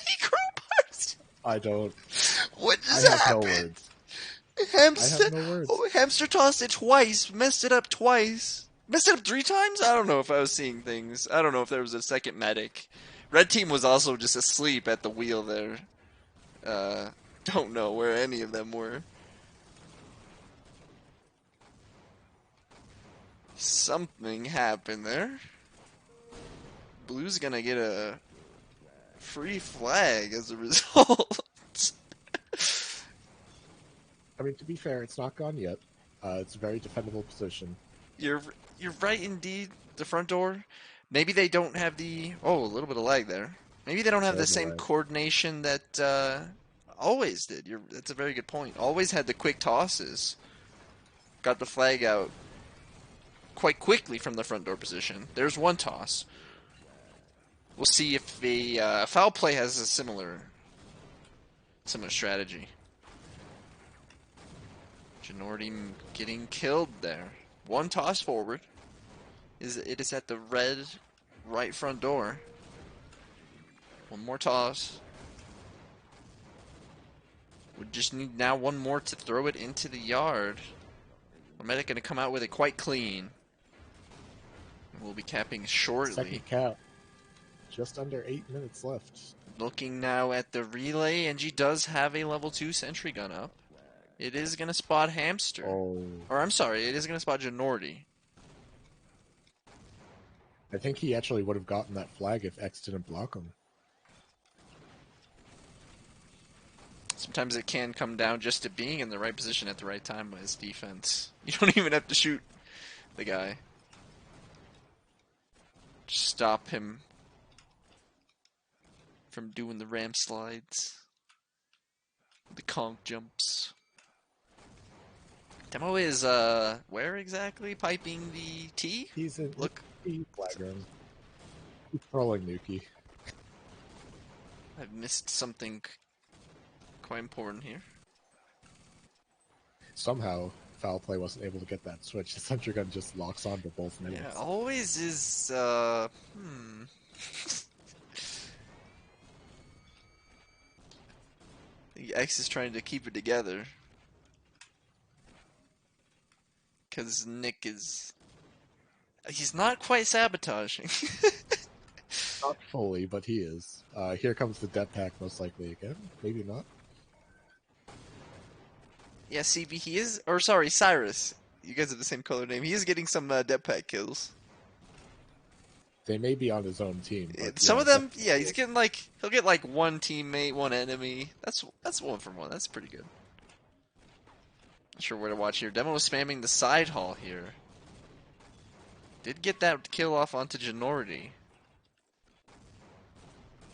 S1: He crowbars!
S2: I don't.
S1: What
S2: I
S1: just
S2: have no
S1: happened?
S2: words. I
S1: Hamster,
S2: have no words.
S1: oh, hamster tossed it twice, messed it up twice. Messed it up 3 times? I don't know if I was seeing things. I don't know if there was a second medic. Red team was also just asleep at the wheel there. Don't know where any of them were. Something happened there. Blue's gonna get a free flag as a result.
S2: I mean, to be fair, it's not gone yet. It's a very defendable position.
S1: You're right indeed. The front door. Maybe they don't have the a little bit of lag there. Maybe they don't have the
S2: There's a
S1: same
S2: lag.
S1: coordination that always did. That's a very good point. Always had the quick tosses. Got the flag out quite quickly from the front door position. There's one toss. We'll see if the foul play has a similar strategy. Ginordi getting killed there. One toss forward. It is at the red right front door. One more toss. We just need now one more to throw it into the yard. Our medic going to come out with it quite clean. We'll be capping shortly.
S2: Second cap. Just under 8 minutes left.
S1: Looking now at the relay, NG does have a level 2 sentry gun up. It is going to spot Hamster.
S2: Oh.
S1: Or I'm sorry, it is going to spot Ginordi.
S2: I think he actually would have gotten that flag if X didn't block him.
S1: Sometimes it can come down just to being in the right position at the right time by his defense. You don't even have to shoot the guy. Just stop him from doing the ramp slides. The conch jumps. Demo is, where exactly? Piping the T?
S2: He's in
S1: Look.
S2: He's flagging. He's trolling Nuki.
S1: I've missed something quite important here.
S2: Somehow, foul play wasn't able to get that switch. The sentry gun just locks onto both minutes.
S1: Yeah, always is, The X is trying to keep it together. Because Nick is... He's not quite sabotaging.
S2: Not fully, but he is. Here comes the death pack, most likely again. Maybe not.
S1: Yeah, CB, he is... Or sorry, Cyrus. You guys have the same color name. He is getting some death pack kills.
S2: They may be on his own team. But
S1: Some
S2: yeah,
S1: of them, yeah, he's getting like... He'll get like one teammate, one enemy. That's 1 for 1. That's pretty good. Not sure where to watch here. Demo was spamming the side hall here. Did get that kill off onto Ginordi.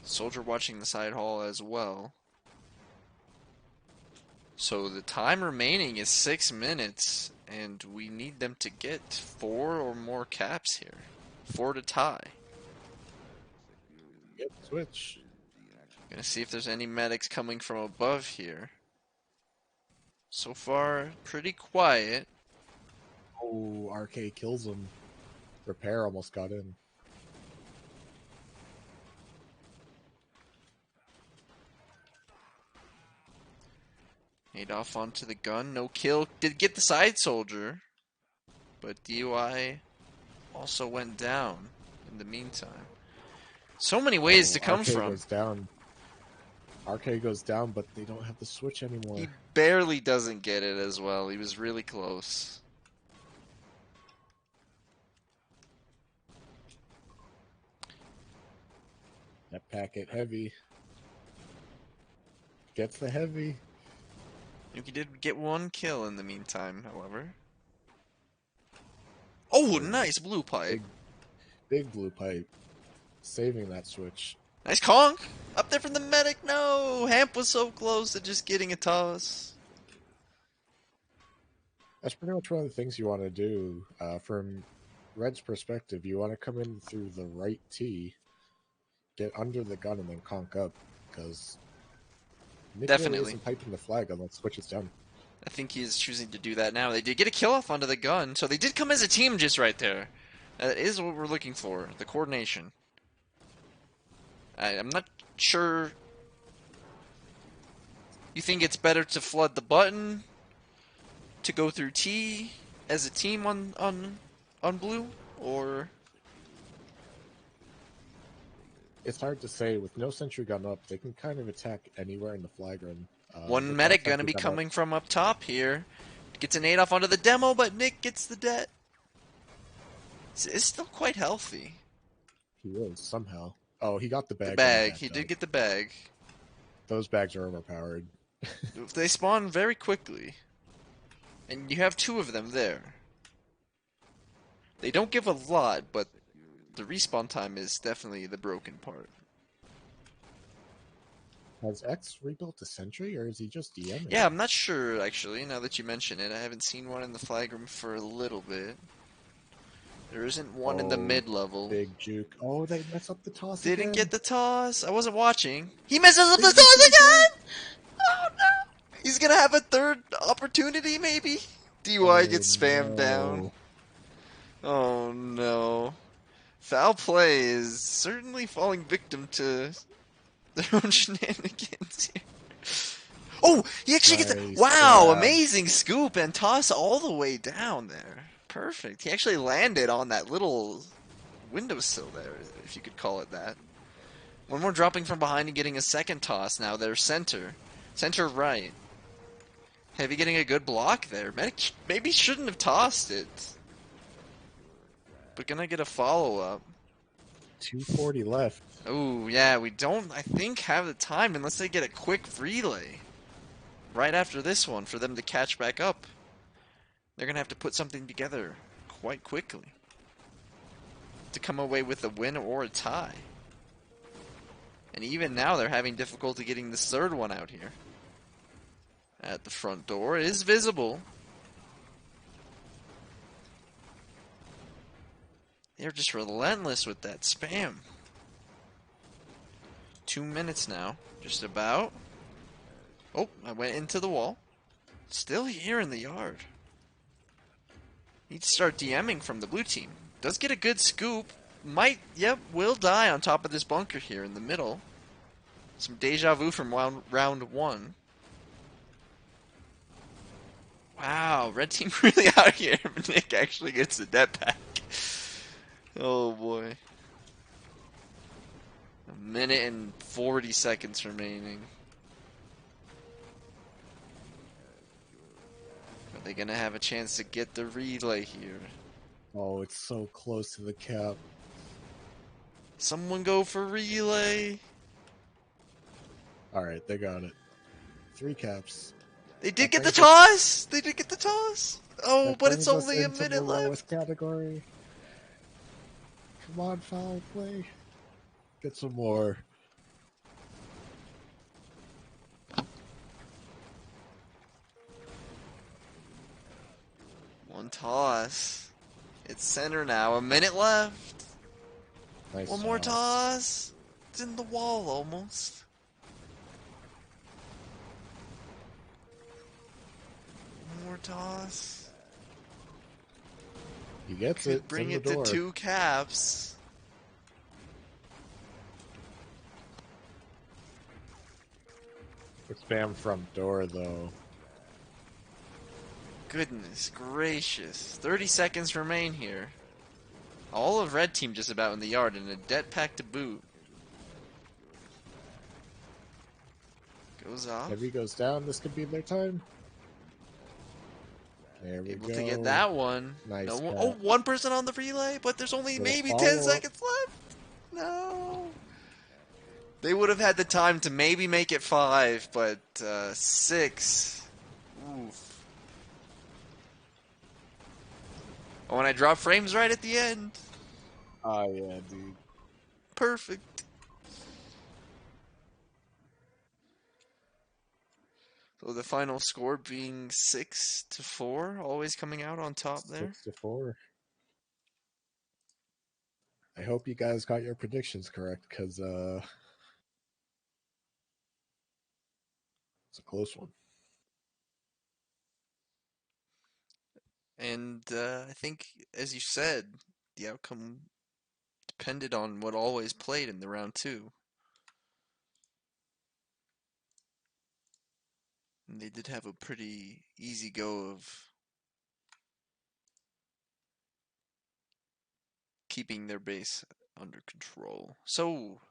S1: Soldier watching the side hall as well. So the time remaining is 6 minutes, and we need them to get 4 or more caps here. 4 to tie.
S2: Get switch.
S1: Gonna see if there's any medics coming from above here. So far, pretty quiet.
S2: Oh, RK kills him. Repair almost got in.
S1: Adolf onto the gun. No kill. Did get the side soldier. But DUI also went down in the meantime. So many ways
S2: Oh,
S1: to come
S2: RK
S1: from.
S2: goes down. RK goes down, but they don't have the switch
S1: He
S2: anymore.
S1: barely doesn't get it as well. He was really close.
S2: That packet heavy. Gets the heavy.
S1: Yuki did get one kill in the meantime, however. Oh,
S2: Oh,
S1: nice blue pipe.
S2: big blue pipe. Saving that switch.
S1: Nice conk! Up there from the medic, no! Hamp was so close to just getting a toss.
S2: That's pretty much one of the things you want to do. From Red's perspective, you want to come in through the right T, get under the gun, and then conk up. Because Nick really
S1: Definitely.
S2: isn't piping the flag unless switch is done.
S1: I think he is choosing to do that now. They did get a kill off onto the gun, so they did come as a team just right there. That is what we're looking for, the coordination. I'm not sure. You think it's better to flood the button, to go through T as a team on blue, or
S2: It's hard to say. With no sentry gun up, they can kind of attack anywhere in the flag run.
S1: one
S2: With that
S1: medic gonna
S2: sentry
S1: be
S2: gun up,
S1: coming from up top here? Gets an 8 off onto the demo, but Nick gets the debt. It's still quite healthy.
S2: he is somehow. Oh, he got the
S1: The
S2: bag when he
S1: bag, he
S2: backed
S1: did
S2: up.
S1: get the bag.
S2: Those bags are overpowered.
S1: They spawn very quickly. And you have two of them there. They don't give a lot, but the respawn time is definitely the broken part.
S2: Has X rebuilt a sentry, or is he just DMing?
S1: Yeah, I'm not sure, actually, now that you mention it. I haven't seen one in the flag room for a little bit. There isn't one in the
S2: Oh,
S1: mid-level.
S2: big juke. Oh, they mess up the toss
S1: Didn't
S2: again.
S1: get the toss. I wasn't watching. He messes up
S2: They
S1: the
S2: missed
S1: toss
S2: it again.
S1: again! Oh no! He's gonna have a third opportunity, maybe? DUI
S2: Oh,
S1: gets spammed down.
S2: no.
S1: Oh no. Foul play is certainly falling victim to their own shenanigans here. Oh, he actually gets a,
S2: Nice
S1: wow,
S2: grab.
S1: amazing scoop and toss all the way down there. Perfect. He actually landed on that little windowsill there, if you could call it that. One more dropping from behind and getting a second toss now. They're center. Center right. Heavy getting a good block there. Medic maybe shouldn't have tossed it. But gonna get a follow-up.
S2: 240 left.
S1: Oh, yeah, we don't, I think, have the time unless they get a quick relay right after this one for them to catch back up. They're going to have to put something together quite quickly to come away with a win or a tie. And even now, they're having difficulty getting this third one out here. At the front door, it is visible. They're just relentless with that spam. 2 minutes now, just about. Oh, I went into the wall. Still here in the yard. Need to start DMing from the blue team. Does get a good scoop. Might, yep, will die on top of this bunker here in the middle. Some deja vu from round one. Wow, red team really out here. Nick actually gets the debt pack. Oh boy. 1 minute and 40 seconds remaining. Are they gonna have a chance to get the relay here?
S2: Oh, it's so close to the cap.
S1: Someone go for relay.
S2: All right, they got it. 3 caps.
S1: They did
S2: That
S1: get the
S2: brings us.
S1: toss! They did get the toss! Oh,
S2: That
S1: but it's
S2: brings us
S1: only a
S2: into the
S1: minute
S2: lowest
S1: left.
S2: category. Come on, foul play. Get some more.
S1: One toss. It's center now. A minute left.
S2: Nice
S1: One more
S2: toss.
S1: toss. It's in the wall almost. One more toss.
S2: He gets it.
S1: Could
S2: It's
S1: bring
S2: in the
S1: it to
S2: door.
S1: 2 caps.
S2: Quick spam front door, though.
S1: Goodness gracious. 30 seconds remain here. All of red team just about in the yard and a det pack to boot. Goes off.
S2: Heavy goes down. This could be their time. There we
S1: Able to get
S2: go.
S1: that one. No
S2: Nice
S1: one. Oh,
S2: cap.
S1: one person on the relay, but there's only
S2: Little
S1: maybe 10
S2: follow up.
S1: seconds left. No. They would have had the time to maybe make it 5, but 6. Oof. Oh, and I drop frames right at the end.
S2: Oh yeah, dude.
S1: Perfect. So the final score being 6-4, always coming out on top there.
S2: 6-4. I hope you guys got your predictions correct, because it's a close one.
S1: And I think, as you said, the outcome depended on what always played in the round 2. And they did have a pretty easy go of keeping their base under control. So,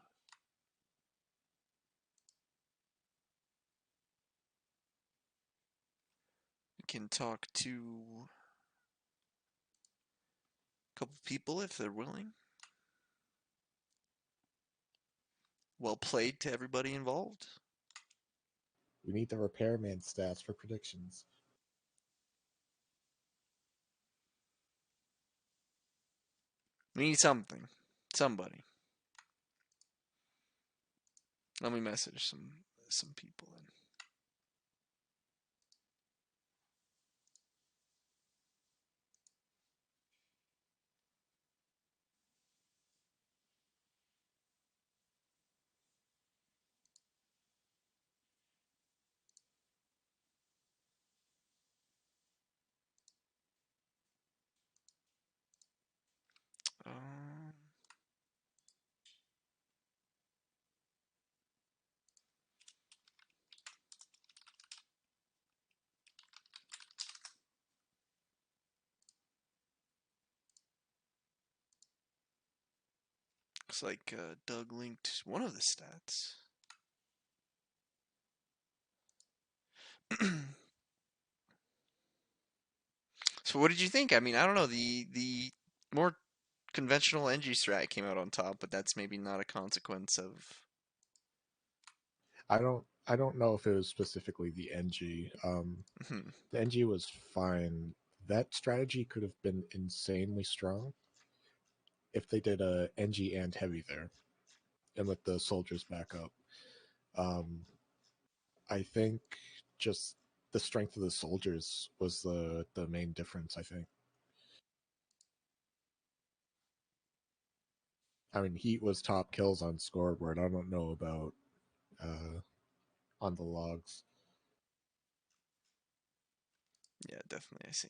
S1: we can talk to a couple people if they're willing. Well played to everybody involved.
S2: We need the repairman stats for predictions.
S1: We need something. Somebody. Let me message some people in. Um, Looks like Doug linked one of the stats. So what did you think? I mean, I don't know. The more conventional NG strat came out on top, but that's maybe not a consequence of.
S2: I don't know if it was specifically the NG.
S1: Hmm.
S2: The NG was fine. That strategy could have been insanely strong if they did a NG and heavy there and let the soldiers back up. Um, I think just the strength of the soldiers was the main difference. I think. I mean, Heat was top kills on scoreboard. I don't know about uh, on the logs.
S1: Yeah, definitely. I see.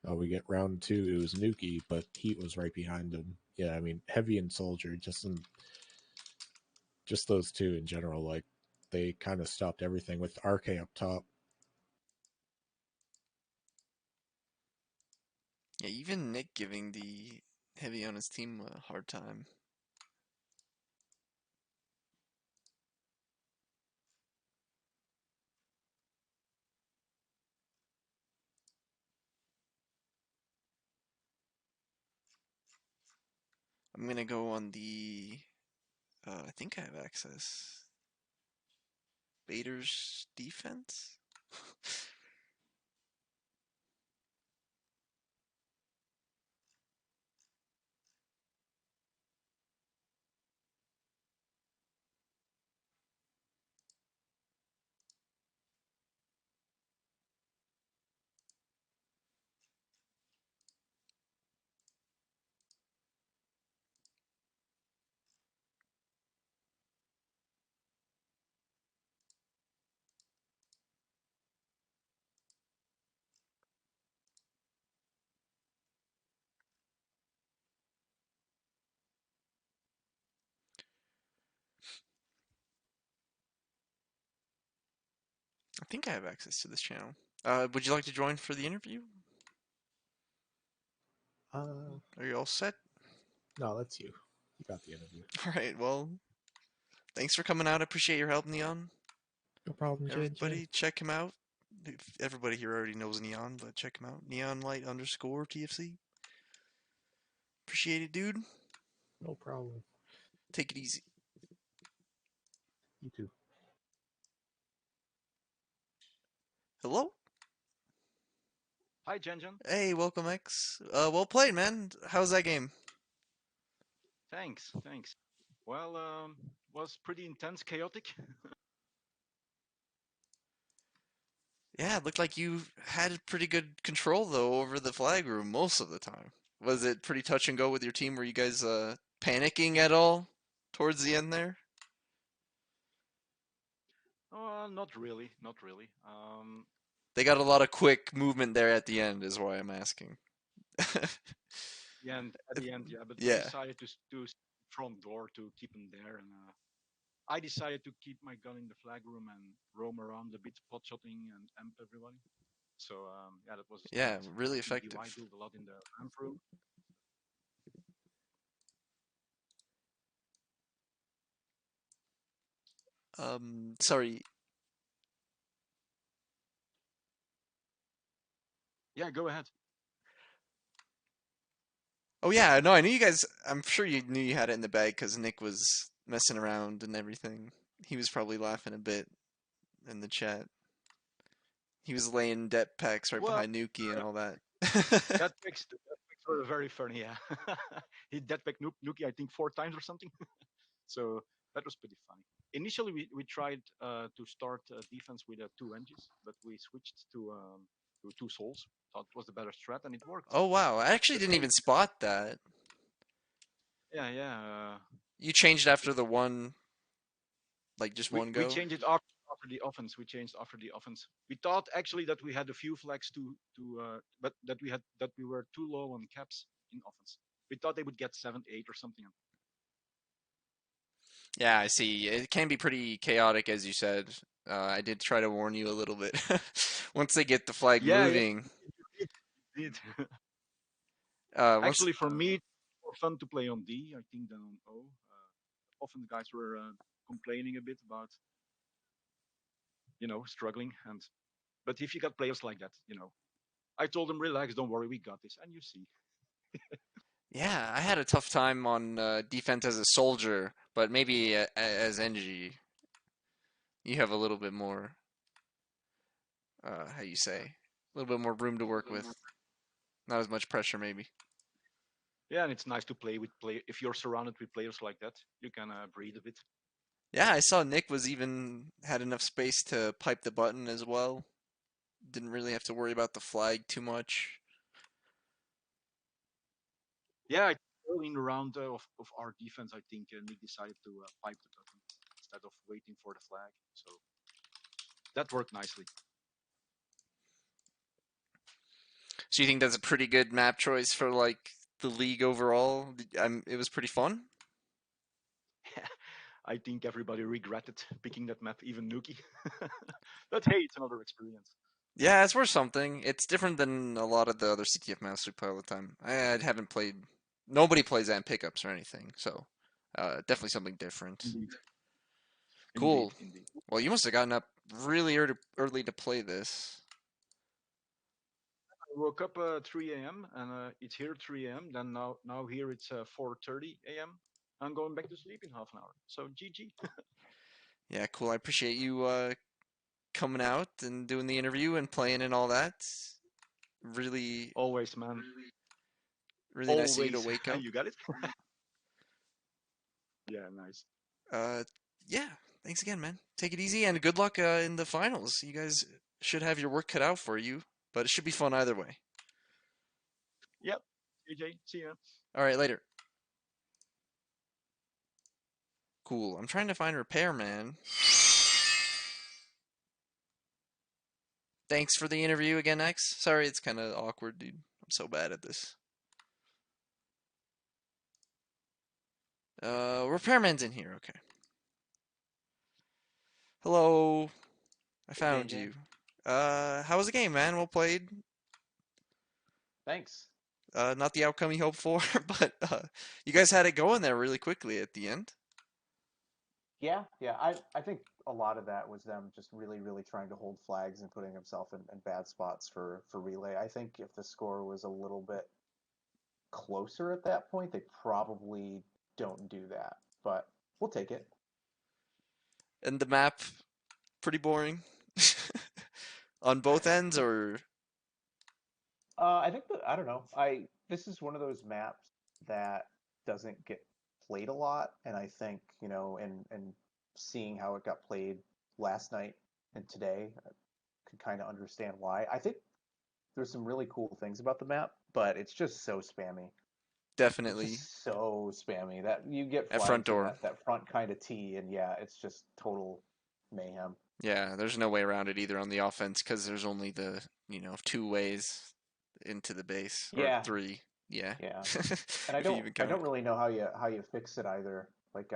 S2: Oh, we get round two. It was Nuki, but Heat was right behind him. Yeah, I mean, heavy and soldier, just those two in general. Like they kind of stopped everything with RK up top.
S1: Yeah, even Nick giving the heavy on his team a hard time. I'm gonna go on the. I think I have access. Bader's defense. I think I have access to this channel. Would you like to join for the interview?
S2: Uh,
S1: Are you all set?
S2: no, that's you. You got the interview.
S1: All right. Well, thanks for coming out. I appreciate your help, Neon.
S2: No problem, JJ.
S1: Everybody, check him out. Everybody here already knows Neon, but check him out. Neon Light underscore TFC. Appreciate it, dude.
S2: No problem.
S1: Take it easy.
S2: You too.
S1: Hello?
S3: Hi, Jen.
S1: Hey, welcome, X. Well played, man. How's that game?
S3: Thanks. Well, was pretty intense, chaotic.
S1: Yeah, it looked like you had pretty good control, though, over the flag room most of the time. Was it pretty touch and go with your team? Were you guys panicking at all towards the end there?
S3: Not really, not really.
S1: They got a lot of quick movement there at the end, is why I'm asking.
S3: Yeah, and at the end, yeah, but we
S1: Yeah,
S3: decided to do front door to keep them there, and I decided to keep my gun in the flag room and roam around a bit, pot shotting and amp everyone. So yeah, that was good.
S1: yeah, really
S3: TBY
S1: effective.
S3: built a lot in the amp room.
S1: Sorry.
S3: Yeah, go ahead.
S1: Oh yeah, no, I knew you guys. I'm sure you knew you had it in the bag because Nick was messing around and everything. He was probably laughing a bit in the chat. He was laying det packs right
S3: Well,
S1: behind Nuki and all that.
S3: that picks were very funny. Yeah, he dead back Nuki I think 4 times or something. So that was pretty funny. Initially, we tried to start defense with 2 NGs, but we switched to 2 souls. Thought it was the better strat, and it worked.
S1: Oh wow, I actually
S3: But
S1: didn't
S3: hey,
S1: even spot that.
S3: yeah.
S1: You changed after the one, like just
S3: We
S1: one
S3: we
S1: go?
S3: changed it after the offense. We changed after the offense. We thought actually that we had a few flags but that we were too low on caps in offense. We thought they would get 7, 8 or something.
S1: Yeah, I see. It can be pretty chaotic, as you said. I did try to warn you a little bit. Once they get the flag
S3: Yeah.
S1: moving,
S3: Indeed.
S1: once
S3: Actually, for me, it's more fun to play on D, I think, than on O. Often the guys were complaining a bit about, struggling. But if you got players like that, I told them, relax, don't worry, we got this. And you see.
S1: yeah, I had a tough time on defense as a soldier, but maybe as NG, you have a little bit more, how you say, a little bit more room to work with. Not as much pressure, maybe.
S3: Yeah, and it's nice to play with play. If you're surrounded with players like that, you can breathe a bit.
S1: Yeah, I saw Nick was even had enough space to pipe the button as well. Didn't really have to worry about the flag too much.
S3: Yeah, early in the round of our defense, I think Nick decided to pipe the button instead of waiting for the flag. So that worked nicely.
S1: So you think that's a pretty good map choice for like the league overall? It was pretty fun.
S3: I think everybody regretted picking that map, even Nuki. But hey, it's another experience.
S1: Yeah, it's worth something. It's different than a lot of the other CTF maps we play all the time. I haven't played. Nobody plays that in pickups or anything, so definitely something different.
S3: Indeed, indeed,
S1: Cool.
S3: indeed.
S1: Well, you must have gotten up really early to play this.
S3: I woke up 3 a.m. and it's here 3 a.m. Then now here it's 4:30 a.m. I'm going back to sleep in half an hour. So GG.
S1: Yeah, cool. I appreciate you coming out and doing the interview and playing and all that. Really,
S3: Always, man.
S1: really nice of you to
S3: Always.
S1: wake up.
S3: You got it? Yeah, nice.
S1: Uh, yeah. Thanks again, man. Take it easy and good luck in the finals. You guys should have your work cut out for you, but it should be fun either way.
S3: Yep. GJ, see ya.
S1: All right, later. Cool. I'm trying to find Repairman. Thanks for the interview again, X. Sorry, it's kind of awkward, dude. I'm so bad at this. Repairman's in here. Okay. Hello. I
S4: Good game,
S1: found
S4: Dan.
S1: you. How was the game, man? Well played.
S4: Thanks.
S1: Not the outcome you hoped for, but you guys had it going there really quickly at the end.
S4: Yeah, yeah. I think a lot of that was them just really, really trying to hold flags and putting himself in bad spots for relay. I think if the score was a little bit closer at that point, they probably don't do that. But we'll take it.
S1: And the map, pretty boring on both ends, or
S4: I think that I don't know. I This is one of those maps that doesn't get played a lot, and I think and seeing how it got played last night and today, I could kind of understand why. I think there's some really cool things about the map, but it's just so spammy. It's
S1: definitely
S4: just so spammy that you get
S1: at front
S4: flags in
S1: door.
S4: that front kind of tee, and yeah, it's just total mayhem.
S1: Yeah, there's no way around it either on the offense because there's only the, two ways into the base or
S4: Yeah,
S1: three. Yeah.
S4: yeah. And I
S1: If you
S4: don't
S1: even
S4: I
S1: count.
S4: don't really know how you fix it either. Like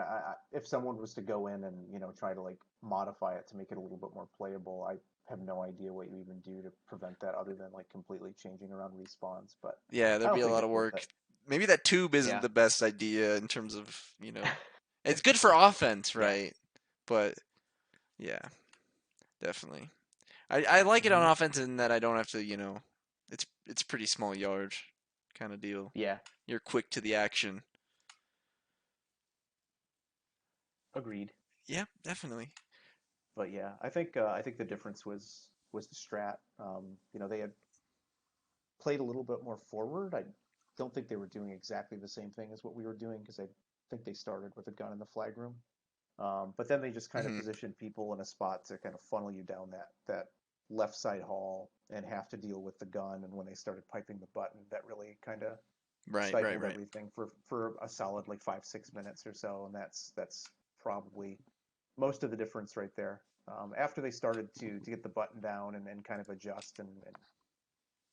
S4: if someone was to go in and try to like modify it to make it a little bit more playable, I have no idea what you even do to prevent that other than like completely changing around respawns. But
S1: Yeah,
S4: I
S1: there'd be
S4: don't
S1: a
S4: think
S1: lot of
S4: it's worth
S1: work.
S4: it.
S1: Maybe that tube isn't
S4: Yeah,
S1: the best idea in terms of, it's good for offense,
S4: yeah.
S1: right? But yeah, definitely. I like it on
S4: Hmm.
S1: offense in that I don't have to, it's pretty small yard kind of deal.
S4: Yeah,
S1: You're quick to the action.
S4: agreed.
S1: Yeah, definitely.
S4: But yeah, I think the difference was the strat. They had played a little bit more forward. I don't think they were doing exactly the same thing as what we were doing because I think they started with a gun in the flag room. But then they just kind of
S1: Hmm.
S4: positioned people in a spot to kind of funnel you down that left side hall and have to deal with the gun. And when they started piping the button, that really kind of
S1: Right, right,
S4: stifled
S1: right.
S4: everything for a solid like 5-6 minutes or so. And that's probably most of the difference right there. After they started to get the button down and kind of adjust and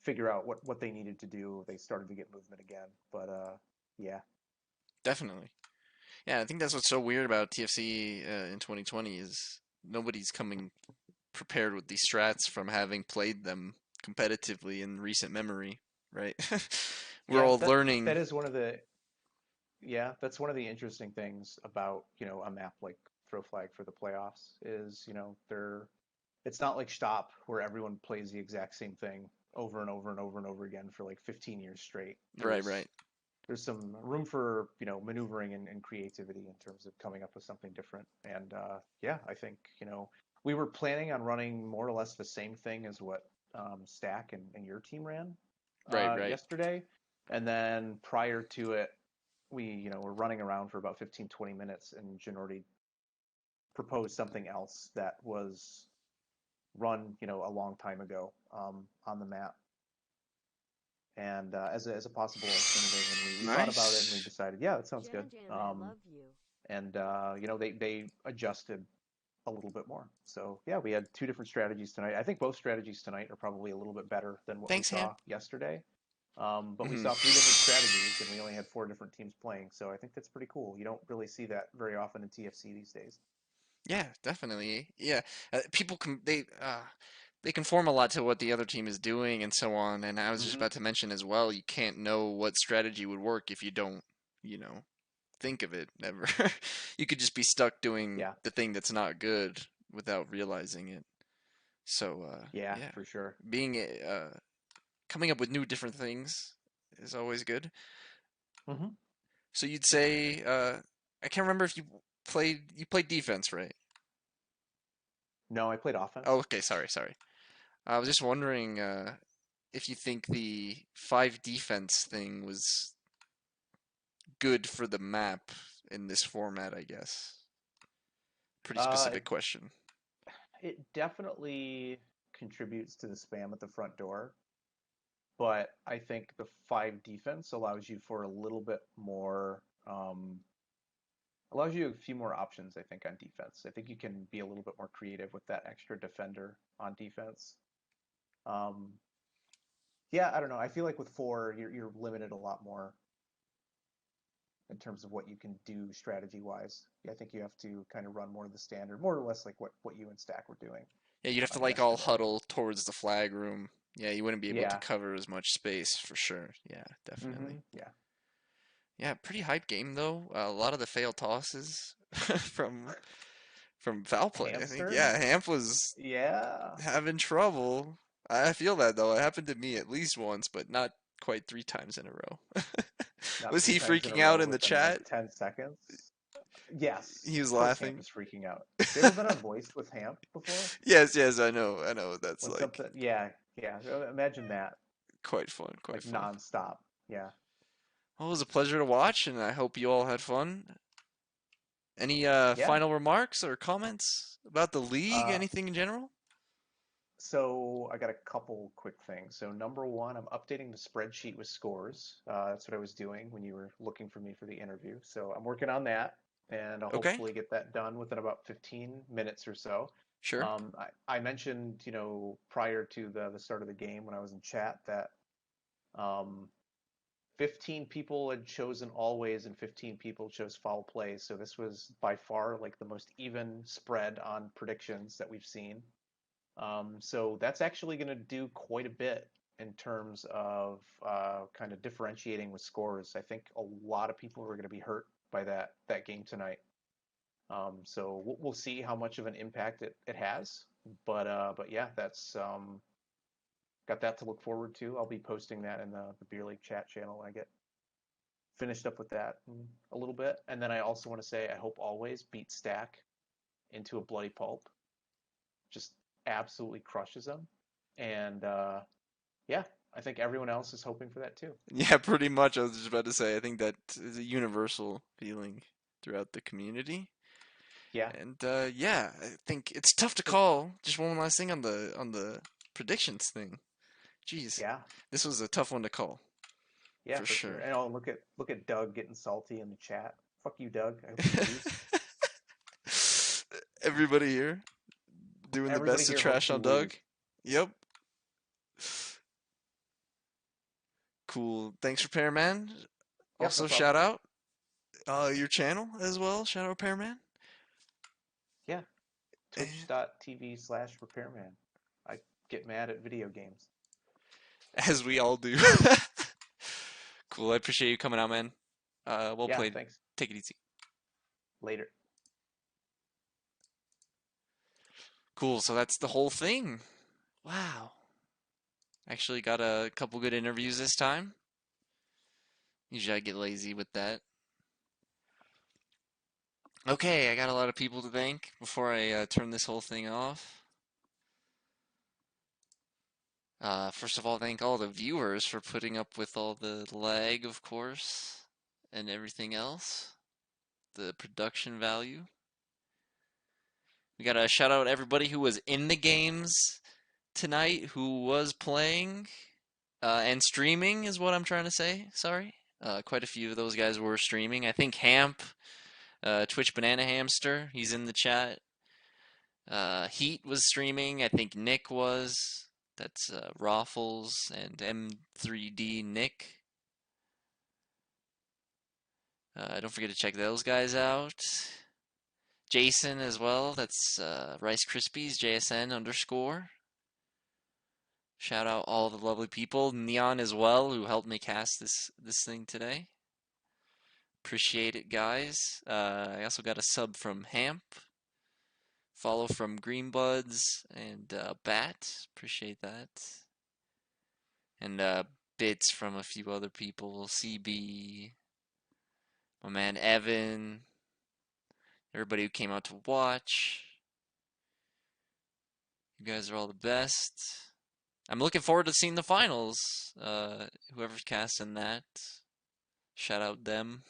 S4: figure out what they needed to do, they started to get movement again. But yeah,
S1: Definitely. Yeah, I think that's what's so weird about TFC in 2020 is nobody's coming prepared with these strats from having played them competitively in recent memory, right? We're
S4: yeah,
S1: all
S4: that
S1: learning.
S4: is one of the yeah, that's one of the interesting things about, a map like Throw Flag for the playoffs is, it's not like Stop where everyone plays the exact same thing over and over and over and over again for like 15 years straight.
S1: Right, right.
S4: There's some room for, maneuvering and creativity in terms of coming up with something different. And yeah, I think, we were planning on running more or less the same thing as what Stack and your team ran
S1: Right, right.
S4: yesterday. And then prior to it, we were running around for about 15 20 minutes and Ginordi proposed something else that was run a long time ago on the map and as a possible alternative, and we thought about it and we
S1: Nice.
S4: decided, yeah, that sounds good.
S5: Jan, I love you.
S4: And they adjusted a little bit more. So yeah, we had two different strategies tonight. I think both strategies tonight are probably a little bit better than what we
S1: Thanks, Ham.
S4: saw yesterday. But we
S1: Hmm.
S4: saw three different strategies, and we only had four different teams playing. So I think that's pretty cool. You don't really see that very often in TFC these days.
S1: Yeah, definitely. Yeah, people can they conform a lot to what the other team is doing and so on. And I was just
S4: Hmm.
S1: about to mention as well, you can't know what strategy would work if you don't, you know, think of it ever. You could just be stuck doing
S4: Yeah,
S1: the thing that's not good without realizing it. So,
S4: yeah,
S1: yeah,
S4: for sure.
S1: being coming up with new different things is always good.
S4: Hmm.
S1: So you'd say, I can't remember if you played defense, right?
S4: No, I played
S1: Oh,
S4: offense.
S1: okay, sorry. I was just wondering if you think the five defense thing was good for the map in this format, I guess. Pretty
S4: Uh,
S1: specific question.
S4: it definitely contributes to the spam at the front door, but I think the five defense allows you for a little bit more, allows you a few more options, I think, on defense. I think you can be a little bit more creative with that extra defender on defense. Um, yeah, I don't know. I feel like with four, you're limited a lot more in terms of what you can do strategy wise. I think you have to kind of run more of the standard, more or less like what you and Stack were doing.
S1: Yeah, you'd have to like all
S4: yesterday.
S1: huddle towards the flag room. Yeah, you wouldn't be able to
S4: Yeah.
S1: cover as much space for sure. Yeah, definitely.
S4: Yeah.
S1: Yeah, pretty hype game though. A lot of the failed tosses from foul play. I think
S4: Hamster?
S1: yeah, Hamp was
S4: Yeah.
S1: having trouble. I feel that though. It happened to me at least once, but not quite 3 times in a row.
S4: Not
S1: Was
S4: three
S1: he
S4: times in a
S1: freaking out
S4: row
S1: in the
S4: within like
S1: chat?
S4: 10 seconds. Yes,
S1: He
S4: of
S1: was
S4: course Hamp
S1: laughing.
S4: is freaking out. Have you ever been on Voice with Hamp before?
S1: Yes, yes, I know what that's
S4: When
S1: like.
S4: something, yeah, yeah. Imagine that,
S1: Quite fun, quite
S4: like
S1: fun.
S4: nonstop. Yeah,
S1: Well, it was a pleasure to watch, and I hope you all had fun. Any
S4: yeah.
S1: final remarks or comments about the league?
S4: Uh,
S1: Anything in general?
S4: so I got a couple quick things. So number one, I'm updating the spreadsheet with scores. That's what I was doing when you were looking for me for the interview. So I'm working on that, and I'll
S1: Okay,
S4: hopefully get that done within about 15 minutes or so.
S1: sure.
S4: I mentioned, prior to the start of the game when I was in chat that um, 15 people had chosen always and 15 people chose foul play. So this was by far like the most even spread on predictions that we've seen. So that's actually going to do quite a bit in terms of kind of differentiating with scores. I think a lot of people are going to be hurt by that game tonight. So we'll see how much of an impact it has. But yeah, that's got that to look forward to. I'll be posting that in the Beer League chat channel when I get finished up with that in a little bit. And then I also want to say I hope Always beats Stack into a bloody pulp. Just absolutely crushes them. And yeah, I think everyone else is hoping for that too.
S1: Yeah, pretty much. I was just about to say, I think that is a universal feeling throughout the community.
S4: Yeah.
S1: And yeah, I think it's tough to
S4: So
S1: call. Just one last thing on the predictions thing. Jeez,
S4: yeah,
S1: this was a tough one to call
S4: yeah,
S1: for
S4: for sure.
S1: sure.
S4: And oh, look at Doug getting salty in the chat. Fuck you, Doug. I hope you lose.
S1: Everybody here doing the
S4: Everybody
S1: best to
S4: here hopes
S1: trash
S4: you
S1: on Doug.
S4: lose.
S1: Yep. Cool. Thanks, Repairman.
S4: Yeah, no
S1: Also,
S4: problem.
S1: shout out your channel as well. Shout out Repairman.
S4: Yeah,
S1: And
S4: twitch.tv/repairman. I get mad at video games.
S1: as we all do. Cool. I appreciate you coming out, man. Well
S4: Yeah,
S1: played.
S4: thanks.
S1: Take it easy.
S4: Later.
S1: Cool. So that's the whole thing. Wow. Actually got a couple good interviews this time. Usually I get lazy with that. Okay, I got a lot of people to thank before I turn this whole thing off. First of all, thank all the viewers for putting up with all the lag, of course, and everything else. The production value. We gotta shout out everybody who was in the games tonight, who was playing and streaming, is what I'm trying to say. Sorry. Quite a few of those guys were streaming. I think Hamp, Twitch Banana Hamster, he's in the chat. Heat was streaming. I think Nick was. That's Raffles and M3D Nick. Don't forget to check those guys out. Jason as well. That's Rice Krispies, JSN underscore. Shout out all the lovely people. Neon as well, who helped me cast this thing today. Appreciate it, guys. I also got a sub from Hamp. Follow from Greenbuds and Bat. Appreciate that. And bits from a few other people. CB, my man Evan, everybody who came out to watch. You guys are all the best. I'm looking forward to seeing the finals. Whoever's casting that, shout out them.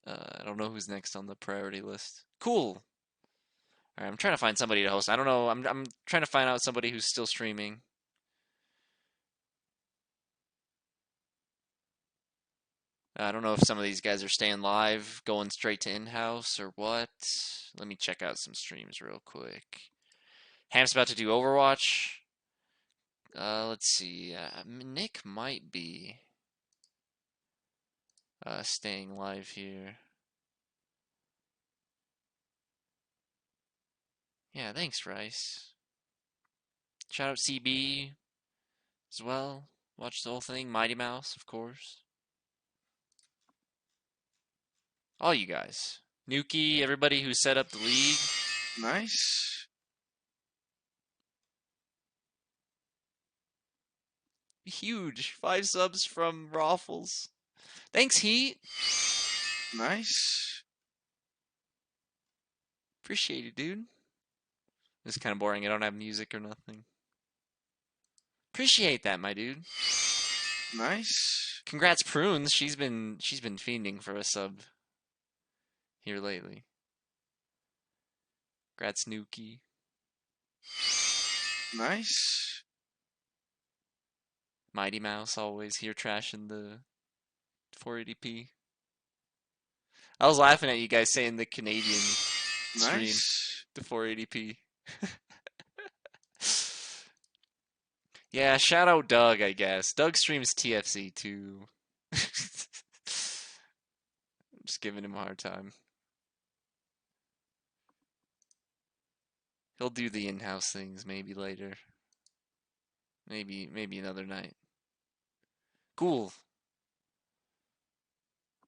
S1: I don't know who's next on the priority list. Cool. All right, I'm trying to find somebody to host. I don't know. I'm trying to find out somebody who's still streaming. I don't know if some of these guys are staying live, going straight to in-house or what. Let me check out some streams real quick. Ham's about to do Overwatch. Let's see. Nick might be staying live here. Yeah, thanks, Rice. Shout out CB as well. Watch the whole thing. Mighty Mouse, of course. All you guys. Nuki, everybody who set up the league.
S5: Nice.
S1: Huge. 5 subs from Raffles. Thanks, Heat.
S5: Nice.
S1: Appreciate it, dude. This is kind of boring. I don't have music or nothing. Appreciate that, my dude.
S5: Nice.
S1: Congrats, Prunes. She's been fiending for a sub here lately. Congrats, Nuki.
S5: Nice.
S1: Mighty Mouse always here trashing the 480p. I was laughing at you guys saying the Canadian stream,
S5: Nice.
S1: the 480p. Yeah, shout out Doug, I guess. Doug streams TFC too. Just giving him a hard time. He'll do the in-house things maybe later. Maybe another night. Cool.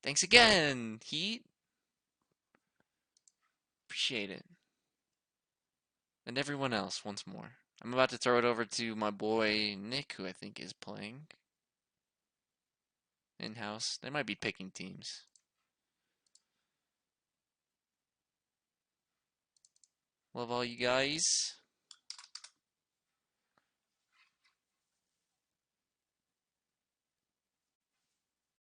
S1: Thanks again, Heat. Appreciate it. And everyone else once more. I'm about to throw it over to my boy Nick, who I think is playing in-house. They might be picking teams. Love all you guys.